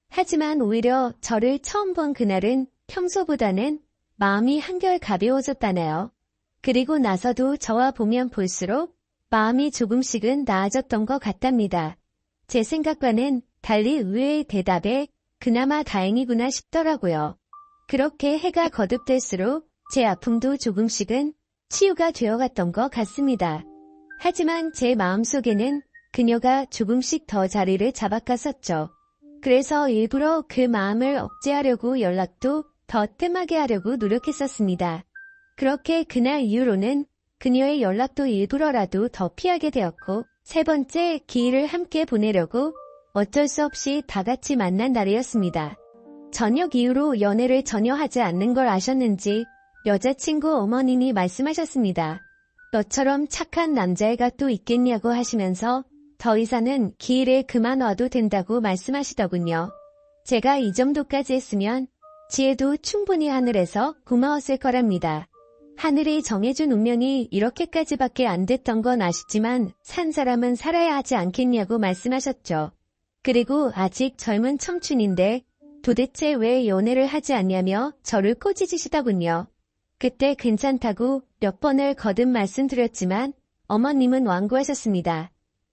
B: 하지만 오히려 저를 처음 본 그날은 평소보다는 마음이 한결 가벼워졌다네요. 그리고 나서도 저와 보면 볼수록 마음이 조금씩은 나아졌던 것 같답니다. 제 생각과는 달리 의외의 대답에 그나마 다행이구나 싶더라고요. 그렇게 해가 거듭될수록 제 아픔도 조금씩은 치유가 되어갔던 것 같습니다. 하지만 제 마음속에는 그녀가 조금씩 더 자리를 잡아갔었죠. 그래서 일부러 그 마음을 억제하려고 연락도 더 뜸하게 하려고 노력했었습니다. 그렇게 그날 이후로는 그녀의 연락도 일부러라도 더 피하게 되었고 세 번째 기일을 함께 보내려고 어쩔 수 없이 다 같이 만난 날이었습니다. 저녁 이후로 연애를 전혀 하지 않는 걸 아셨는지 여자친구 어머님이 말씀하셨습니다. 너처럼 착한 남자애가 또 있겠냐고 하시면서 더 이상은 기일에 그만 와도 된다고 말씀하시더군요. 제가 이 정도까지 했으면 지혜도 충분히 하늘에서 고마웠을 거랍니다. 하늘이 정해준 운명이 이렇게까지밖에 안 됐던 건 아쉽지만 산 사람은 살아야 하지 않겠냐고 말씀하셨죠. 그리고 아직 젊은 청춘인데 도대체 왜 연애를 하지 않냐며 저를 꼬지지시더군요. 그때 괜찮다고 몇 번을 거듭 말씀드렸지만 어머님은 완고하셨습니다.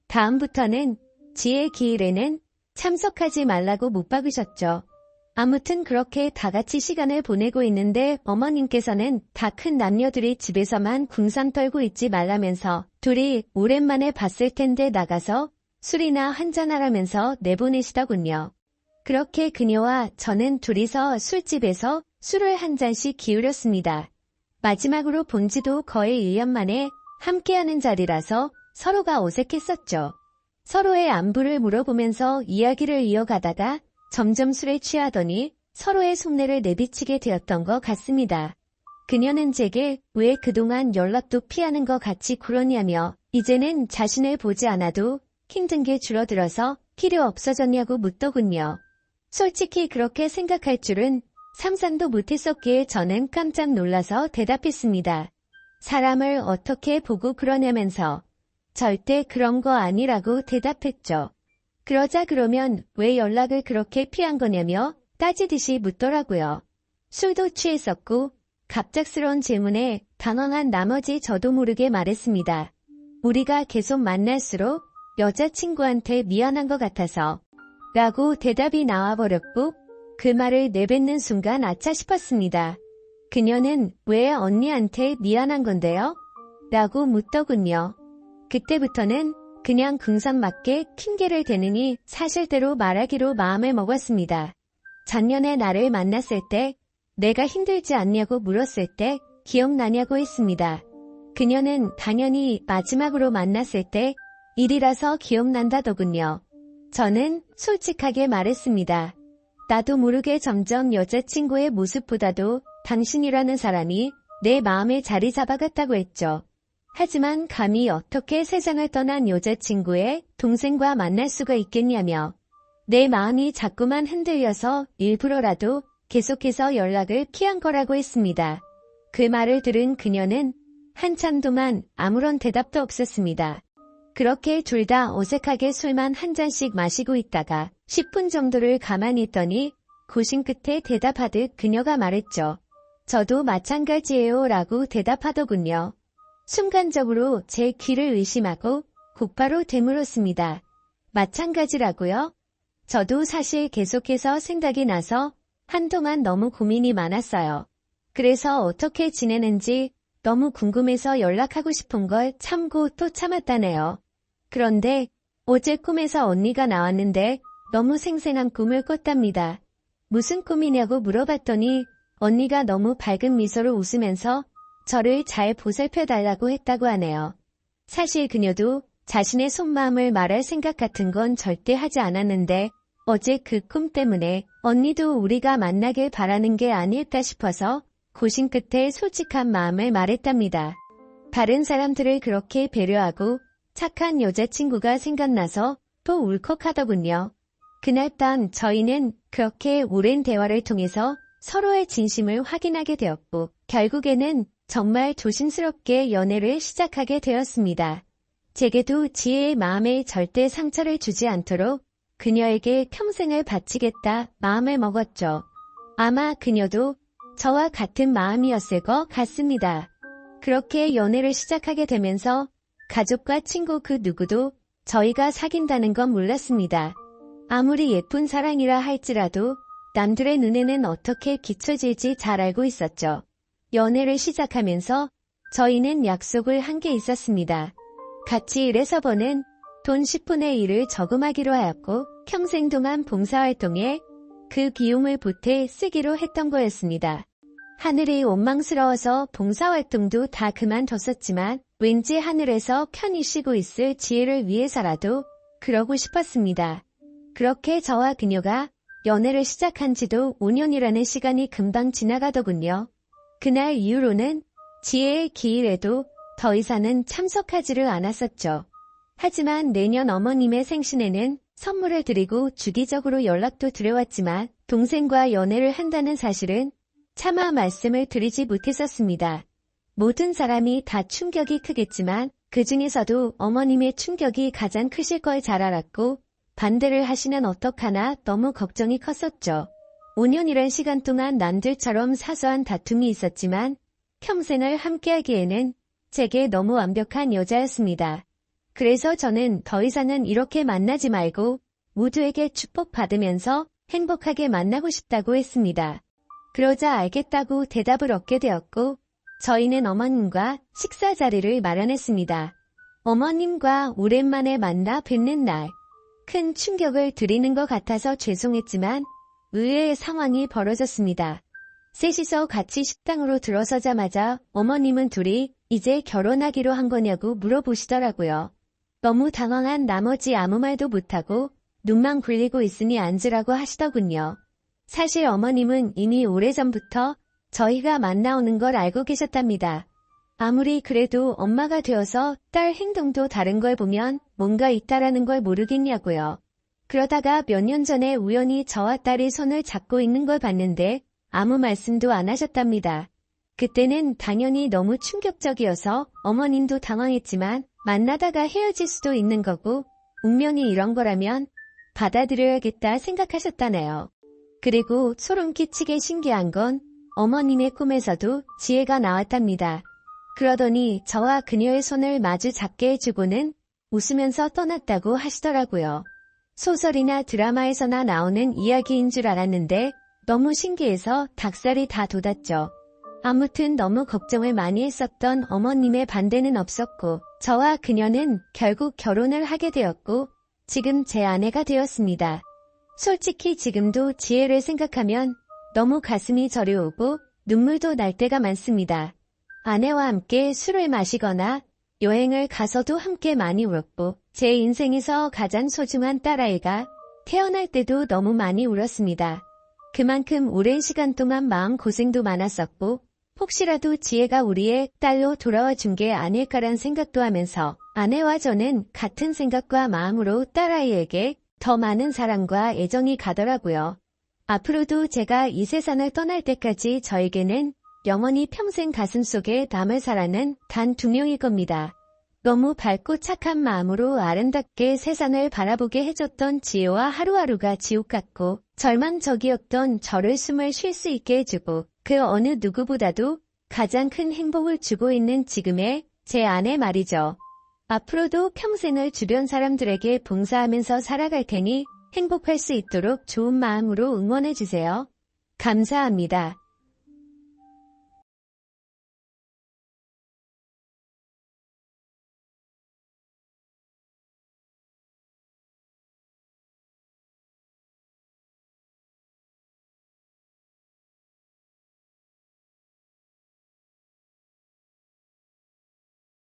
B: 다음부터는 지혜 기일에는 참석하지 말라고 못 박으셨죠. 아무튼 그렇게 다 같이 시간을 보내고 있는데 어머님께서는 다 큰 남녀들이 집에서만 궁상 떨고 있지 말라면서 둘이 오랜만에 봤을 텐데 나가서 술이나 한잔하라면서 내보내시더군요. 그렇게 그녀와 저는 둘이서 술집에서 술을 한 잔씩 기울였습니다. 마지막으로 본 지도 거의 1년 만에 함께하는 자리라서 서로가 어색했었죠. 서로의 안부를 물어보면서 이야기를 이어가다가 점점 술에 취하더니 서로의 속내를 내비치게 되었던 것 같습니다. 그녀는 제게 왜 그동안 연락도 피하는 것 같이 그러냐며 이제는 자신을 보지 않아도 힘든 게 줄어들어서 필요 없어졌냐고 묻더군요. 솔직히 그렇게 생각할 줄은 상상도 못했었기에 저는 깜짝 놀라서 대답했습니다. 사람을 어떻게 보고 그러냐면서 절대 그런 거 아니라고 대답했죠. 그러자 그러면 왜 연락을 그렇게 피한 거냐며 따지듯이 묻더라고요. 술도 취했었고 갑작스러운 질문에 당황한 나머지 저도 모르게 말했습니다. 우리가 계속 만날수록 여자친구한테 미안한 것 같아서 라고 대답이 나와버렸고 그 말을 내뱉는 순간 아차 싶었습니다. 그녀는 왜 언니한테 미안한 건데요? 라고 묻더군요. 그때부터는 그냥 궁상맞게 핑계를 대느니 사실대로 말하기로 마음을 먹었습니다. 작년에 나를 만났을 때 내가 힘들지 않냐고 물었을 때 기억나냐고 했습니다. 그녀는 당연히 마지막으로 만났을 때 일이라서 기억난다더군요. 저는 솔직하게 말했습니다. 나도 모르게 점점 여자친구의 모습보다도 당신이라는 사람이 내 마음에 자리 잡아갔다고 했죠. 하지만 감히 어떻게 세상을 떠난 여자친구의 동생과 만날 수가 있겠냐며 내 마음이 자꾸만 흔들려서 일부러라도 계속해서 연락을 피한 거라고 했습니다. 그 말을 들은 그녀는 한참 동안 아무런 대답도 없었습니다. 그렇게 둘 다 어색하게 술만 한 잔씩 마시고 있다가 10분 정도를 가만히 있더니 고심 끝에 대답하듯 그녀가 말했죠. 저도 마찬가지예요 라고 대답하더군요. 순간적으로 제 귀를 의심하고 곧바로 되물었습니다. 마찬가지라고요? 저도 사실 계속해서 생각이 나서 한동안 너무 고민이 많았어요. 그래서 어떻게 지내는지 너무 궁금해서 연락하고 싶은 걸 참고 또 참았다네요. 그런데 어제 꿈에서 언니가 나왔는데 너무 생생한 꿈을 꿨답니다. 무슨 꿈이냐고 물어봤더니 언니가 너무 밝은 미소로 웃으면서 저를 잘 보살펴달라고 했다고 하네요. 사실 그녀도 자신의 속마음을 말할 생각 같은 건 절대 하지 않았는데 어제 그 꿈 때문에 언니도 우리가 만나길 바라는 게 아닐까 싶어서 고심 끝에 솔직한 마음을 말했답니다. 다른 사람들을 그렇게 배려하고 착한 여자친구가 생각나서 또 울컥하더군요. 그날 밤 저희는 그렇게 오랜 대화를 통해서 서로의 진심을 확인하게 되었고 결국에는 정말 조심스럽게 연애를 시작하게 되었습니다. 제게도 지혜의 마음에 절대 상처를 주지 않도록 그녀에게 평생을 바치겠다 마음을 먹었죠. 아마 그녀도 저와 같은 마음이었을 것 같습니다. 그렇게 연애를 시작하게 되면서 가족과 친구 그 누구도 저희가 사귄다는 건 몰랐습니다. 아무리 예쁜 사랑이라 할지라도 남들의 눈에는 어떻게 비춰질지 잘 알고 있었죠. 연애를 시작하면서 저희는 약속을 한 게 있었습니다. 같이 일해서 버는 돈 10분의 1을 저금하기로 하였고 평생 동안 봉사활동에 그 비용을 보태 쓰기로 했던 거였습니다. 하늘이 원망스러워서 봉사활동도 다 그만뒀었지만 왠지 하늘에서 편히 쉬고 있을 지혜를 위해서라도 그러고 싶었습니다. 그렇게 저와 그녀가 연애를 시작한 지도 5년이라는 시간이 금방 지나가더군요. 그날 이후로는 지혜의 기일에도 더 이상은 참석하지를 않았었죠. 하지만 내년 어머님의 생신에는 선물을 드리고 주기적으로 연락도 드려왔지만 동생과 연애를 한다는 사실은 차마 말씀을 드리지 못했었습니다. 모든 사람이 다 충격이 크겠지만 그 중에서도 어머님의 충격이 가장 크실 걸 잘 알았고 반대를 하시면 어떡하나 너무 걱정이 컸었죠. 5년이란 시간 동안 남들처럼 사소한 다툼이 있었지만 평생을 함께하기에는 제게 너무 완벽한 여자였습니다. 그래서 저는 더 이상은 이렇게 만나지 말고 모두에게 축복받으면서 행복하게 만나고 싶다고 했습니다. 그러자 알겠다고 대답을 얻게 되었고 저희는 어머님과 식사 자리를 마련했습니다. 어머님과 오랜만에 만나 뵙는 날, 큰 충격을 드리는 것 같아서 죄송했지만 의외의 상황이 벌어졌습니다. 셋이서 같이 식당으로 들어서자마자 어머님은 둘이 이제 결혼하기로 한 거냐고 물어보시더라고요. 너무 당황한 나머지 아무 말도 못하고 눈만 굴리고 있으니 앉으라고 하시더군요. 사실 어머님은 이미 오래전부터 저희가 만나오는 걸 알고 계셨답니다. 아무리 그래도 엄마가 되어서 딸 행동도 다른 걸 보면 뭔가 있다라는 걸 모르겠냐고요. 그러다가 몇 년 전에 우연히 저와 딸이 손을 잡고 있는 걸 봤는데 아무 말씀도 안 하셨답니다. 그때는 당연히 너무 충격적이어서 어머님도 당황했지만 만나다가 헤어질 수도 있는 거고 운명이 이런 거라면 받아들여야겠다 생각하셨다네요. 그리고 소름 끼치게 신기한 건 어머님의 꿈에서도 지혜가 나왔답니다. 그러더니 저와 그녀의 손을 마주 잡게 해주고는 웃으면서 떠났다고 하시더라고요. 소설이나 드라마에서나 나오는 이야기인 줄 알았는데 너무 신기해서 닭살이 다 돋았죠. 아무튼 너무 걱정을 많이 했었던 어머님의 반대는 없었고 저와 그녀는 결국 결혼을 하게 되었고 지금 제 아내가 되었습니다. 솔직히 지금도 지혜를 생각하면 너무 가슴이 저려오고 눈물도 날 때가 많습니다. 아내와 함께 술을 마시거나 여행을 가서도 함께 많이 울었고 제 인생에서 가장 소중한 딸아이가 태어날 때도 너무 많이 울었습니다. 그만큼 오랜 시간 동안 마음고생도 많았었고 혹시라도 지혜가 우리의 딸로 돌아와 준 게 아닐까란 생각도 하면서 아내와 저는 같은 생각과 마음으로 딸아이에게 더 많은 사랑과 애정이 가더라고요. 앞으로도 제가 이 세상을 떠날 때까지 저에게는 영원히 평생 가슴속에 남을 사람은 단 2명일 겁니다. 너무 밝고 착한 마음으로 아름답게 세상을 바라보게 해줬던 지혜와 하루하루가 지옥 같고 절망적이었던 저를 숨을 쉴 수 있게 해주고 그 어느 누구보다도 가장 큰 행복을 주고 있는 지금의 제 아내 말이죠. 앞으로도 평생을 주변 사람들에게 봉사하면서 살아갈 테니 행복할 수 있도록 좋은 마음으로 응원해주세요. 감사합니다.